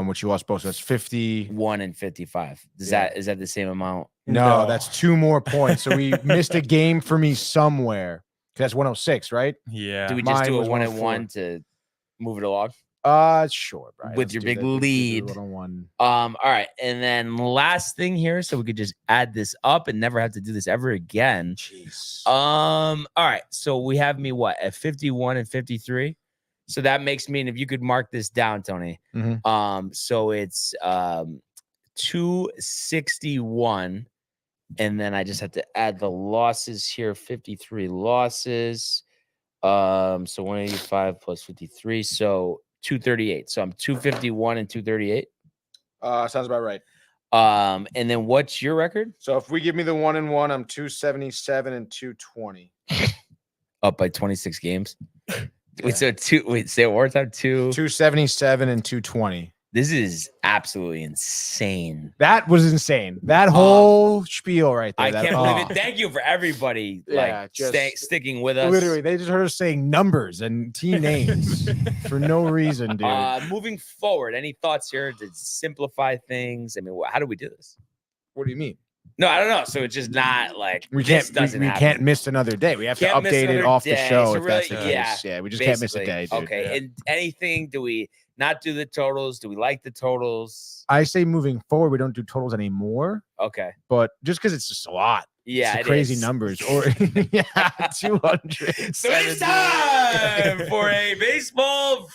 Which you lost both. So that's 50. 1 and 55. Is Yeah. that the same amount? No, that's 2 more points. So we missed a game for me somewhere. That's 106, right? Yeah. Do we just Mine do a was 1 and 104. 1 to move it along? Sure, Brian. With Let's your do big that. Let's do lead. the 101. All right. And then last thing here, so we could just add this up and never have to do this ever again. Jeez. All right. So we have me at 51 and 53. So that makes me, and if you could mark this down, Tony. Mhm. So it's 261. And then I just have to add the losses here. 53 losses. So 185 plus 53. So 238. So I'm 251 and 238. Sounds about right. And then what's your record? So if we give me the 1-1, I'm 277 and 220. Up by 26 games. Wait, say it one more time. 277 and 220. This is absolutely insane. That was insane. That whole spiel right there. I can't believe it. Thank you for everybody sticking with us. Literally, they just heard us saying numbers and team names for no reason, dude. Moving forward, any thoughts here to simplify things? I mean, how do we do this? What do you mean? No, I don't know. So it's just not like we can't miss another day. We have to update it off the show so if that's the case. Yeah, we just can't miss a day, dude. Okay. Yeah. And anything, do we not do the totals? Do we like the totals? I say moving forward, we don't do totals anymore. Okay. But just because it's just a lot. Yeah, it's crazy numbers. Or 200. So it's time for a baseball.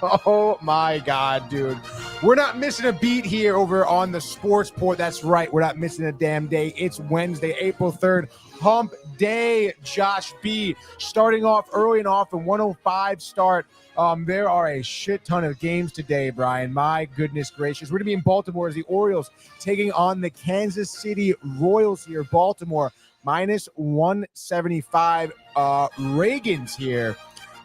Oh my God, dude. We're not missing a beat here over on the Sports Port. That's right. We're not missing a damn day. It's Wednesday, April 3rd. Hump Day, Josh B. Starting off early and off a 105 start. There are a shit ton of games today, Brian. My goodness gracious. We're going to be in Baltimore as the Orioles taking on the Kansas City Royals here. Baltimore minus 175. Reagan's here.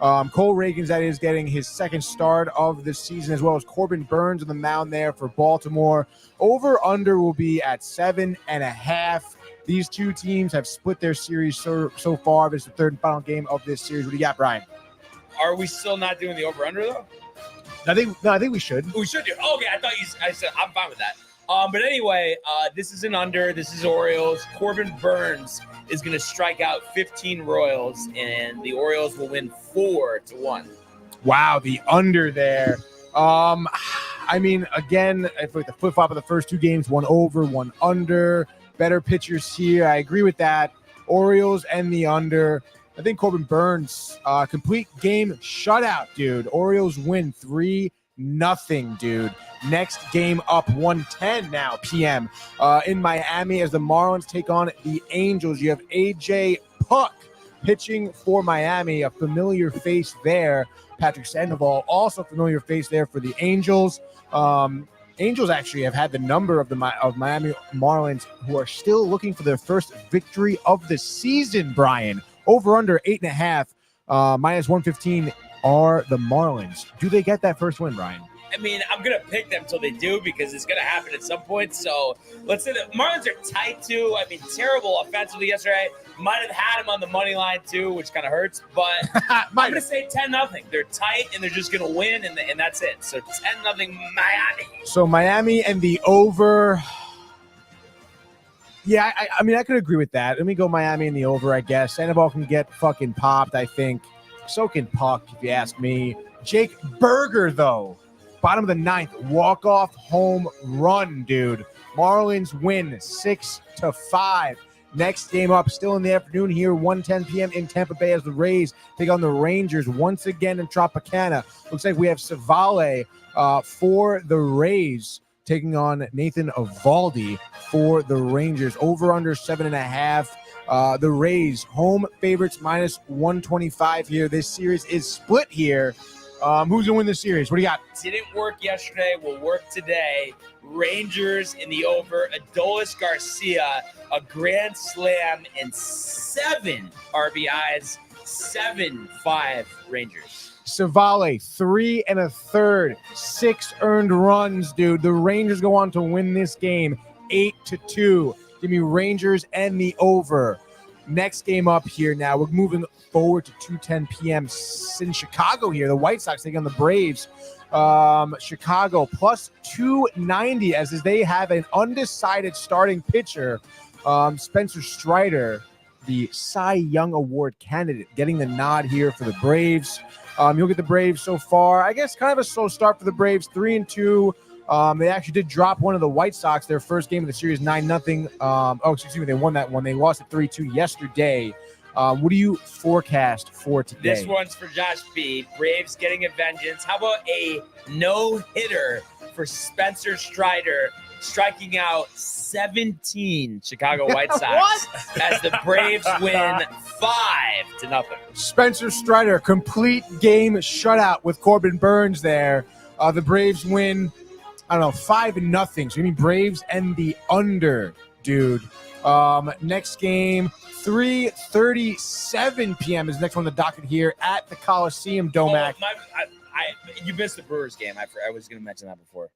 Cole Reagan's, that is, getting his second start of the season, as well as Corbin Burns on the mound there for Baltimore. Over-under will be at 7.5. These two teams have split their series so far. This is the third and final game of this series. What do you got, Brian? Are we still not doing the over-under, though? I think we should. We should do. Okay, I said I'm fine with that. But anyway, this is an under. This is Orioles. Corbin Burns is going to strike out 15 Royals, and the Orioles will win 4-1. Wow, the under there. I mean, again, if like the flip-flop of the first two games, one over, one under. Better pitchers here. I agree with that. Orioles and the under. I think Corbin Burns, complete game shutout, dude. Orioles win 3-0, dude. Next game up 1:10 now p.m. In Miami as the Marlins take on the Angels. You have A.J. Puck pitching for Miami, a familiar face there. Patrick Sandoval, also familiar face there for the Angels. Angels actually have had the number of Miami Marlins who are still looking for their first victory of the season, Brian. Over under 8.5, minus 115 are the Marlins. Do they get that first win, Brian? I mean, I'm going to pick them until they do because it's going to happen at some point. So let's say the Marlins are tight too. I mean, terrible offensively yesterday. Might have had them on the money line too, which kind of hurts. But I'm going to say 10-0. They're tight and they're just going to win, and that's it. So 10-0 Miami. So Miami and the over. Yeah, I mean, I could agree with that. Let me go Miami and the over, I guess. Sandoval can get fucking popped, I think. So can Puck, if you ask me. Jake Berger, though. Bottom of the ninth, walk-off home run, dude. Marlins win 6-5. Next game up, still in the afternoon here, 1:10 p.m. in Tampa Bay as the Rays take on the Rangers once again in Tropicana. Looks like we have Savale for the Rays taking on Nathan Eovaldi for the Rangers. Over under 7.5. The Rays, home favorites, minus 125 here. This series is split here. Who's going to win this series? What do you got? Didn't work yesterday. Will work today. Rangers in the over. Adolis Garcia, a grand slam and 7 RBIs. 7-5 Rangers. Savale, 3 1/3, 6 earned runs, dude. The Rangers go on to win this game 8-2. Give me Rangers and the over. Next game up here now. We're moving forward to 2:10 p.m. in Chicago here. The White Sox taking on the Braves. Chicago plus 290 as they have an undecided starting pitcher. Spencer Strider, the Cy Young Award candidate, getting the nod here for the Braves. You'll get the Braves so far. I guess kind of a slow start for the Braves, 3-2. They actually did drop one of the White Sox, their first game of the series, 9-0. They won that one. They lost at 3-2 yesterday. What do you forecast for today? This one's for Josh B. Braves getting a vengeance. How about a no-hitter for Spencer Strider, striking out 17 Chicago White Sox as the Braves win 5-0. Spencer Strider, complete game shutout with Corbin Burns there. The Braves win, 5-0. So you mean Braves and the under, dude. Next game, 3:37 p.m. is the next one on the docket here at the Coliseum, Domac. You missed the Brewers game. I was going to mention that before.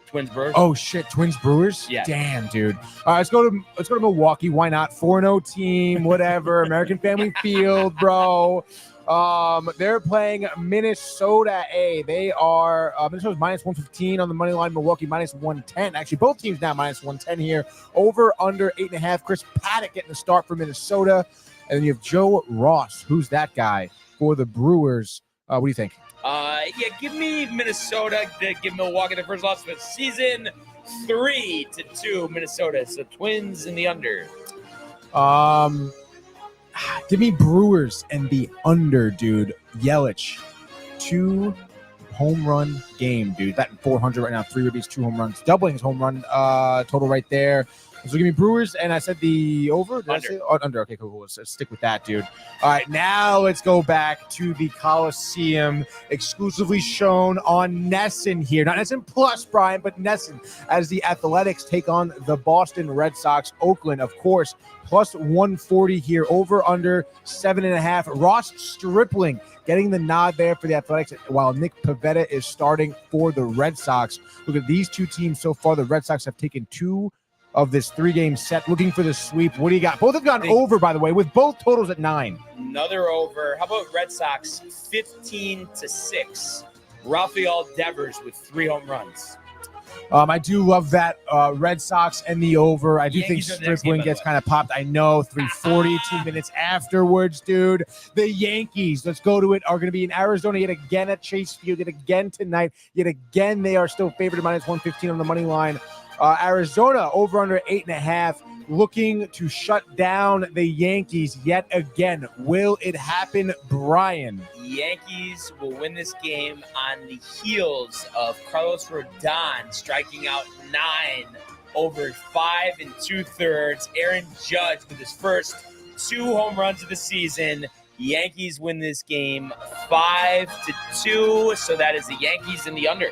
Twins Brewers. Oh shit, Twins Brewers. Yeah. Damn, dude. All right, let's go to Milwaukee. Why not? 4-0 team, whatever. American Family Field, bro. They're playing Minnesota A. They are Minnesota's minus 115 on the money line. Milwaukee minus 110. Actually, both teams now minus 110 here. Over under 8.5. Chris Paddock getting the start for Minnesota, and then you have Joe Ross. Who's that guy for the Brewers? What do you think? Give me Minnesota. Give Milwaukee the first loss of the season. 3-2 Minnesota. So Twins in the under. Give me Brewers and the under, dude. Yelich, 2 home run game, dude. That 400 right now. 3 ribbies, 2 home runs, doubling his home run total right there. So give me Brewers, and I said the over. Did Under. I say under? Okay, cool. Let's stick with that, dude. All right, now let's go back to the Coliseum, exclusively shown on Nesson here. Not Nesson Plus, Brian, but Nesson, as the Athletics take on the Boston Red Sox. Oakland, of course, plus 140 here, over under 7.5. Ross Stripling getting the nod there for the Athletics, while Nick Pivetta is starting for the Red Sox. Look at these two teams so far. The Red Sox have taken 2 of this 3-game set, looking for the sweep. What do you got? Both have gone over, by the way, with both totals at 9. Another over. How about Red Sox 15-6? Rafael Devers with 3 home runs. I do love that Red Sox and the over. I do think Yankees are the next game, Stripling by the gets way. kind of popped. I know, 3:40, 2 minutes afterwards, dude. The Yankees, let's go to it, are going to be in Arizona yet again at Chase Field, yet again tonight. Yet again, they are still favored at minus 115 on the money line. Arizona over under 8.5, looking to shut down the Yankees yet again. Will it happen, Brian? Yankees will win this game on the heels of Carlos Rodon striking out 9 over 5 2/3. Aaron Judge with his first 2 home runs of the season. Yankees win this game 5-2. So that is the Yankees in the under.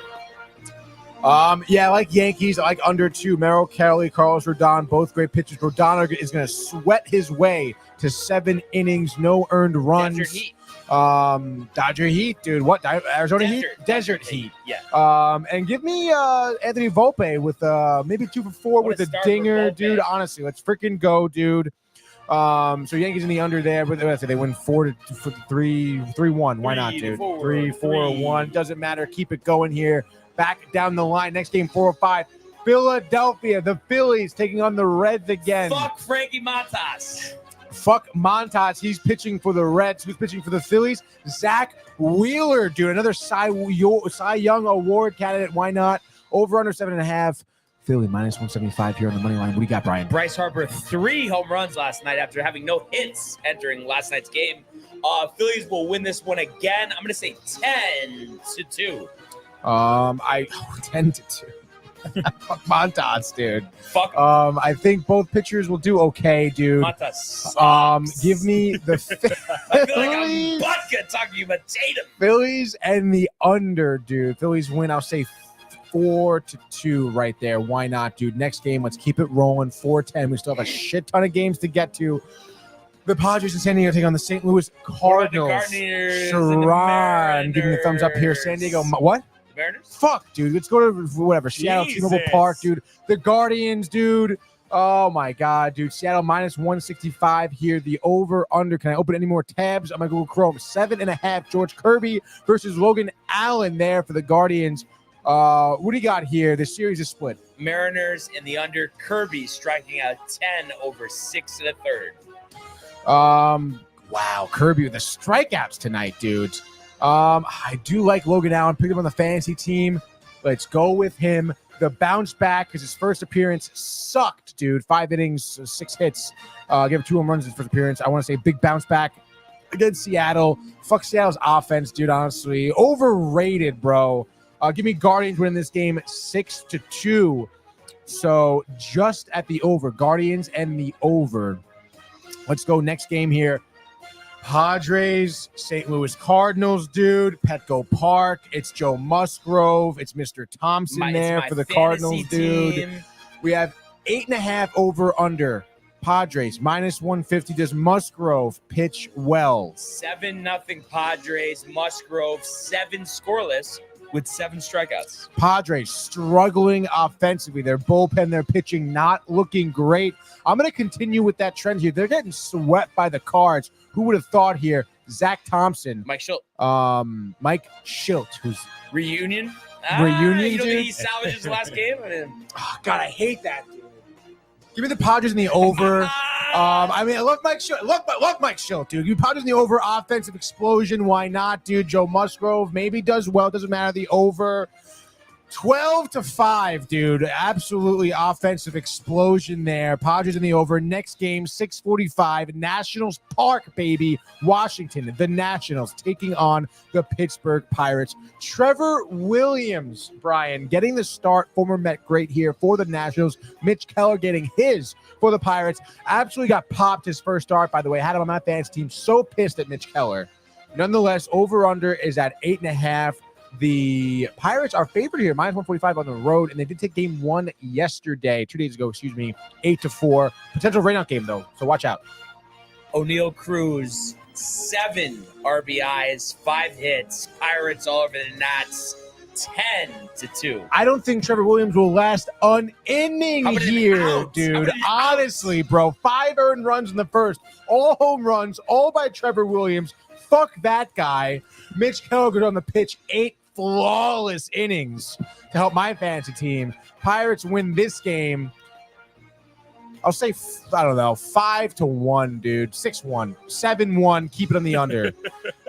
I like Yankees. I like under 2. Merrill Kelly, Carlos Rodon, both great pitchers. Rodon is going to sweat his way to 7 innings, no earned runs. Desert Heat. Dodger Heat, dude. What? Arizona Heat? Desert Heat. Yeah. And give me Anthony Volpe with maybe 2 for 4 What with a a start for dinger, Volpe. dude. Honestly, let's freaking go, dude. So Yankees in the under there, but they win 3-1. Why not, dude? 3-4-1. Doesn't matter. Keep it going here. Back down the line. Next game, 4-5. Philadelphia, the Phillies taking on the Reds again. Fuck Frankie Montas. Fuck Montas. He's pitching for the Reds. Who's pitching for the Phillies? Zach Wheeler, dude. Another Cy Young Award candidate. Why not? Over under 7.5. Philly minus 175 here on the money line. What do you got, Brian? Bryce Harper 3 home runs last night after having no hits entering last night's game. Phillies will win this one again. I'm going to say 10-2. 10-2. Fuck Montas, dude. Fuck. I think both pitchers will do okay, dude. Montas sucks. Give me the I feel like I'm Phillies. Butka talking about Tatum. Phillies and the under, dude. Phillies win, I'll say 4-2 right there. Why not, dude? Next game, let's keep it rolling. 4-10. We still have a shit ton of games to get to. The Padres and San Diego take on the St. Louis Cardinals. Cardinals and the Sharon giving a thumbs up here. San Diego, what? Mariners? Fuck, dude. Let's go to whatever. Seattle, T-Mobile Jesus. Park, dude. The Guardians, dude. Oh, my God, dude. Seattle minus 165 here. The over-under. Can I open any more tabs on my Google Chrome? 7.5. George Kirby versus Logan Allen there for the Guardians. What do you got here? The series is split. Mariners in the under. Kirby striking out 10 over 6 1/3. Wow, Kirby with the strikeouts tonight, dude. I do like Logan Allen. Picked him on the fantasy team. Let's go with him. The bounce back because his first appearance sucked, dude. 5 innings, 6 hits. Gave 2 home runs in his first appearance. I want to say big bounce back against Seattle. Fuck Seattle's offense, dude, honestly. Overrated, bro. Give me Guardians winning this game 6-2. So just at the over. Guardians and the over. Let's go next game here. Padres, St. Louis Cardinals, dude. Petco Park. It's Joe Musgrove. It's Mr. Thompson there for the Cardinals, dude. We have 8.5 over under Padres, -150. Does Musgrove pitch well? 7-0 Padres. Musgrove 7 scoreless with 7 strikeouts. Padres struggling offensively. Their bullpen, their pitching not looking great. I'm going to continue with that trend here. They're getting swept by the Cards. Who would have thought here? Zach Thompson. Mike Schilt. Mike Schilt, who's Reunion? Reunion, you don't dude? think he salvaged his last game? I mean, God, I hate that, dude. Give me the Padres in the over. I love Mike Schilt. Love Mike Schilt, dude. You Padres in the over. Offensive explosion. Why not, dude? Joe Musgrove maybe does well. Doesn't matter. The over. 12-5, dude. Absolutely offensive explosion there. Padres in the over. Next game, 6:45. Nationals Park, baby. Washington. The Nationals taking on the Pittsburgh Pirates. Trevor Williams, Brian, getting the start. Former Met great here for the Nationals. Mitch Keller getting his for the Pirates. Absolutely got popped his first start, by the way. Had him on my fantasy team. So pissed at Mitch Keller. Nonetheless, over-under is at 8.5. The Pirates are favored here, -145 on the road, and they did take game 1 yesterday, 2 days ago, 8-4. Potential rainout game, though, so watch out. O'Neal Cruz, 7 RBIs, 5 hits. Pirates all over the Nats, 10-2. I don't think Trevor Williams will last an inning here, dude. Honestly, bro. 5 earned runs in the first. All home runs, all by Trevor Williams. Fuck that guy. Mitch Keller goes on the pitch, 8 flawless innings to help my fantasy team. Pirates win this game. I'll say, 5-1, dude. 6-1, 7-1. Keep it on the under.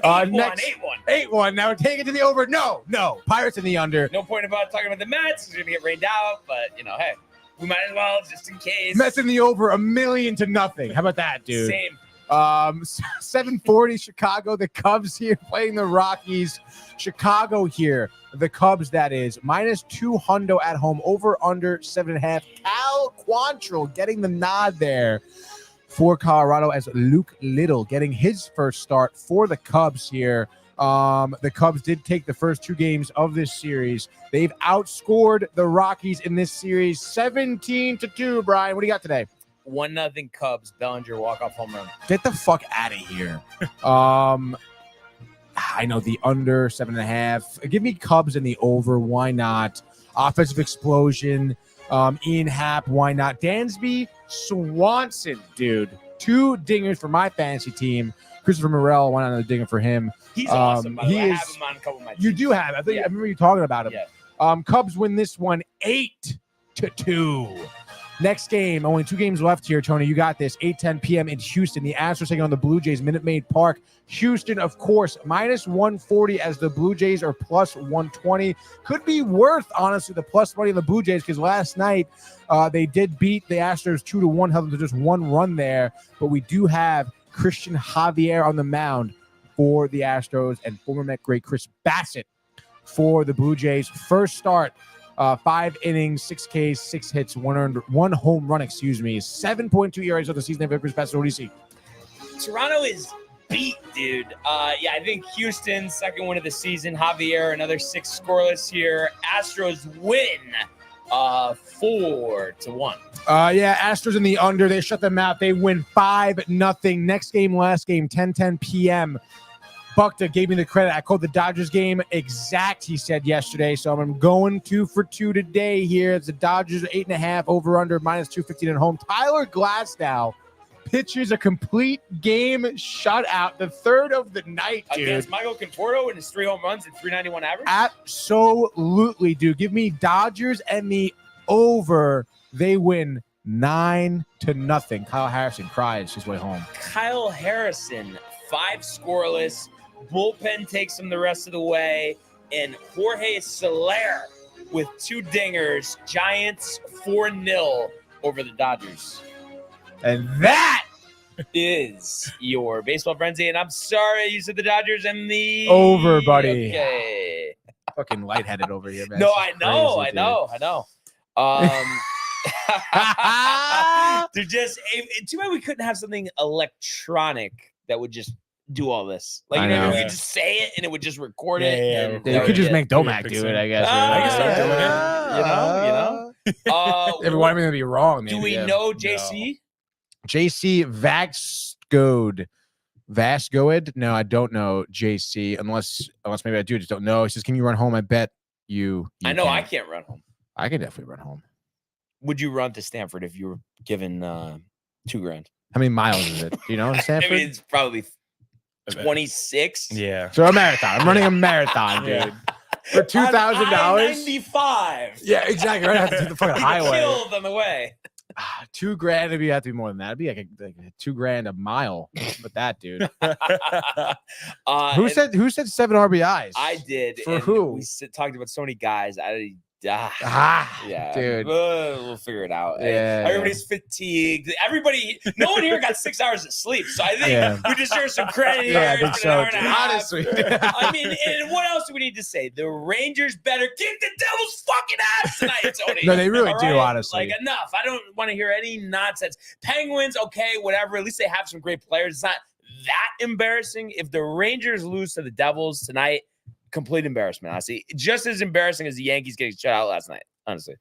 8-1. Now take it to the over. No. Pirates in the under. No point about talking about the Mets. It's going to get rained out, but, hey, we might as well just in case. Mets in the over, 1,000,000-0. How about that, dude? Same. 7:40 Chicago. The Cubs here playing the Rockies. Chicago here. The Cubs, that is. -200 at home. Over under 7.5. Cal Quantrill getting the nod there for Colorado as Luke Little getting his first start for the Cubs here. The Cubs did take the first 2 games of this series. They've outscored the Rockies in this series 17-2. Brian, what do you got today? 1-0 Cubs. Bellinger walk-off home run. Get the fuck out of here. I know the under 7.5. Give me Cubs in the over. Why not? Offensive explosion. Ian Happ. Why not? Dansby Swanson, dude. 2 dingers for my fantasy team. Christopher Morel, why not another dinger for him? He's awesome. By the way. I have him on a couple of my teams. You do have. I remember you talking about him. Yeah. Cubs win this one 8-2. Next game, only 2 games left here, Tony. You got this. 8:10 p.m. in Houston. The Astros taking on the Blue Jays, Minute Maid Park. Houston, of course, -140 as the Blue Jays are +120. Could be worth, honestly, the plus money of the Blue Jays because last night they did beat the Astros 2-1, held them to just 1 run there. But we do have Christian Javier on the mound for the Astros and former Met great Chris Bassett for the Blue Jays. First start. 5 innings, 6 Ks, 6 hits, 1 home run, 7.2 ERAs of the season. Chris Bassett, what do you see? Toronto is beat, dude. I think Houston, second win of the season. Javier, another 6 scoreless here. Astros win 4-1. Astros in the under. They shut them out. They win 5-0. Next game, last game, 10:10 p.m. Buckta gave me the credit. I called the Dodgers game exact, he said yesterday. So I'm going 2 for 2 today here. It's the Dodgers 8.5 over under -215 at home. Tyler Glasnow pitches a complete game shutout, the 3rd of the night, dude. Against Michael Conforto and his 3 home runs and 391 average? Absolutely, dude. Give me Dodgers and the over. They win 9-0. Kyle Harrison cries his way home. Kyle Harrison, 5 scoreless. Bullpen takes him the rest of the way. And Jorge Soler with 2 dingers. Giants 4-0 over the Dodgers. And that is your baseball frenzy. And I'm sorry you said the Dodgers and the over, buddy. Okay. Fucking lightheaded over here, man. No, I know. Too bad we couldn't have something electronic that would just do all this. Like, you could just say it and it would just record it. You could just make Domac do it, I guess. I guess start doing it. You know. Everyone to be wrong. Do we know JC? JC Vasgoed. No, I don't know JC unless maybe I do. Just don't know. He says, "Can you run home?" I bet you I know can. I can't run home. I can definitely run home. Would you run to Stanford if you were given $2,000? How many miles is it? Do you know in Stanford? I mean, it's probably 26. Yeah. So a marathon. I'm running a marathon, dude. Yeah. For $2,000. 95. Yeah, exactly. Right after the fucking highway. Killed on the way. $2,000 would have to be more than that. It'd be like $2,000 a mile. But that, dude. Who said 7 RBIs? I did. For and who? We talked about so many guys. Yeah, dude. We'll figure it out. Yeah. Everybody's fatigued. No one here got 6 hours of sleep. So I think we deserve some credit here. Yeah, I think for so. an hour and a half. Honestly. I mean, and what else do we need to say? The Rangers better kick the Devils' fucking ass tonight, Tony. No, they really All do, right? honestly. Like, enough. I don't want to hear any nonsense. Penguins, okay, whatever. At least they have some great players. It's not that embarrassing. If the Rangers lose to the Devils tonight, complete embarrassment, honestly. Just as embarrassing as the Yankees getting shut out last night, honestly.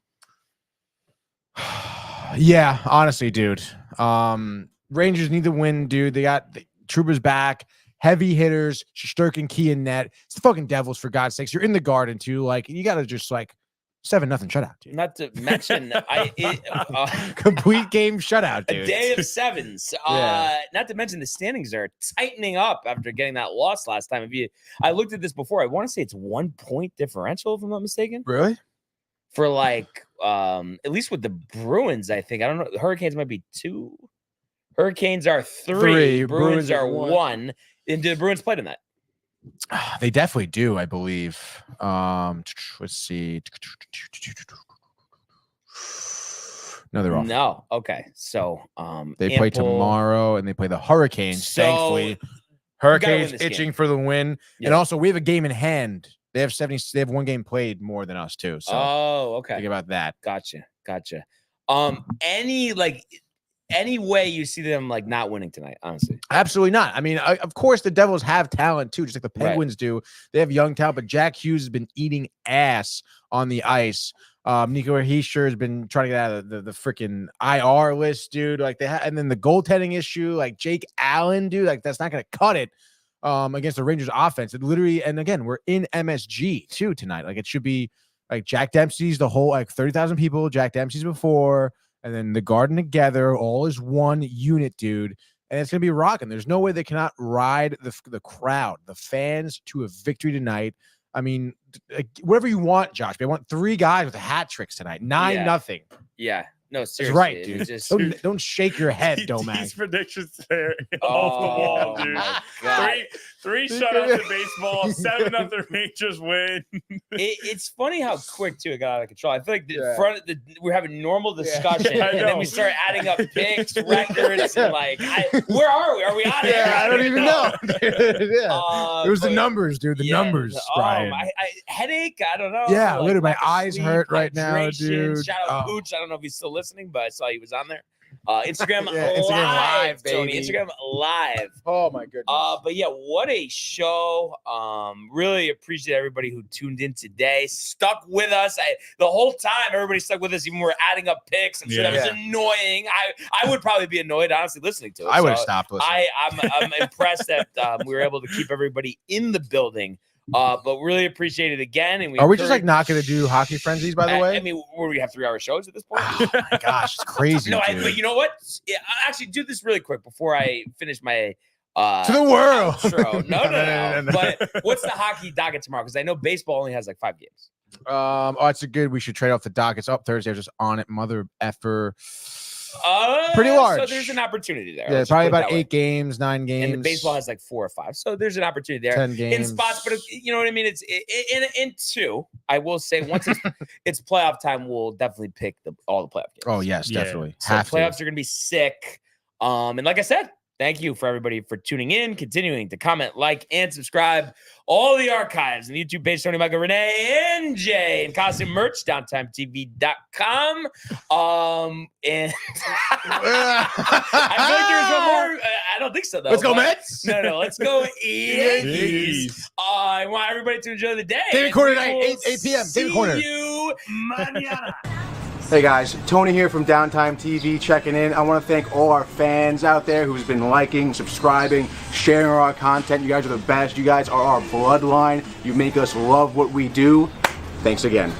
Yeah, honestly, dude. Rangers need to win, dude. They got the Troopers back, heavy hitters, Shesterkin, Key and net. It's the fucking Devils, for God's sakes. You're in the Garden, too. Like, you got to just, 7-0 shutout, dude. Not to mention, Complete game shutout, dude. A day of sevens. Not to mention the standings are tightening up after getting that loss last time. I looked at this before. I want to say it's 1 point differential, if I'm not mistaken. Really? For at least with the Bruins, I think. I don't know. The Hurricanes might be 2. Hurricanes are 3. Bruins are 1. And do the Bruins play tonight? They definitely do, I believe. Let's see. No, they're off. No. Okay. So they play tomorrow and they play the Hurricanes. So, thankfully, Hurricanes itching for the win. Yeah. And also we have a game in hand. They have 1 game played more than us too. So okay. Think about that. Gotcha. Any way you see them not winning tonight, honestly? Absolutely not. I mean, of course the Devils have talent too, just like the Penguins do. They have young talent, but Jack Hughes has been eating ass on the ice. Nico Hischier has been trying to get out of the freaking IR list, dude. And then the goaltending issue, Jake Allen, dude, that's not gonna cut it against the Rangers offense. It literally, and again, we're in MSG too tonight. It should be Jack Dempsey's the whole 30,000 people. Jack Dempsey's before. And then the Garden together, all is one unit, dude. And it's going to be rocking. There's no way they cannot ride the crowd, the fans to a victory tonight. I mean, whatever you want, Josh. But I want 3 guys with hat tricks tonight. 9-0. Yeah. No, seriously. That's right, dude. Just, don't shake your head, Domac. These predictions there off the wall, dude. Three shutouts in baseball, 7-0 the Rangers win. It's funny how quick too it got out of control. I feel like we're having normal discussion, and then we start adding up picks, records, and where are we? Are we out of here? I don't even know. It was the numbers, dude. The numbers, Brian. Headache. I don't know. Yeah, literally, my eyes hurt right now, dude. Shout out Pooch. I don't know if he's still listening, but I saw he was on there. Instagram live, baby. Tony. Instagram live. Oh my goodness. But yeah, what a show. Really appreciate everybody who tuned in today. Stuck with us. The whole time everybody stuck with us, even when we're adding up picks. I'm sure that was annoying. I would probably be annoyed, honestly, listening to it. I would have stopped listening. I'm impressed that we were able to keep everybody in the building. But really appreciate it again. And are we just not going to do hockey frenzies, by the way? I mean, where we have 3-hour shows at this point? Oh my gosh, it's crazy. But you know what? I'll actually do this really quick before I finish my to the world. Outro. No. But what's the hockey docket tomorrow? Because I know baseball only has 5 games. It's a good. We should trade off the dockets up Thursday. I was just on it, mother effer. Pretty large. So there's an opportunity there. Yeah, probably about 8 games, 9 games. And the baseball has 4 or 5. So there's an opportunity there. 10 games. In spots, but you know what I mean? It's in 2. I will say once it's playoff time, we'll definitely pick all the playoff games. Oh, yes, definitely. So playoffs are going to be sick. And like I said, thank you for everybody for tuning in, continuing to comment, like, and subscribe. All the archives and the YouTube page, Tony, Michael, Renee, and Jay, and costume merch, downtimetv.com. And I feel like there's one more. I don't think so, though. Let's go, Mets. No. Let's go, Yankees. I want everybody to enjoy the day. David Corner night, 8 p.m. David Corner. See you mañana. Hey guys, Tony here from Downtime TV checking in. I want to thank all our fans out there who's been liking, subscribing, sharing our content. You guys are the best. You guys are our bloodline. You make us love what we do. Thanks again.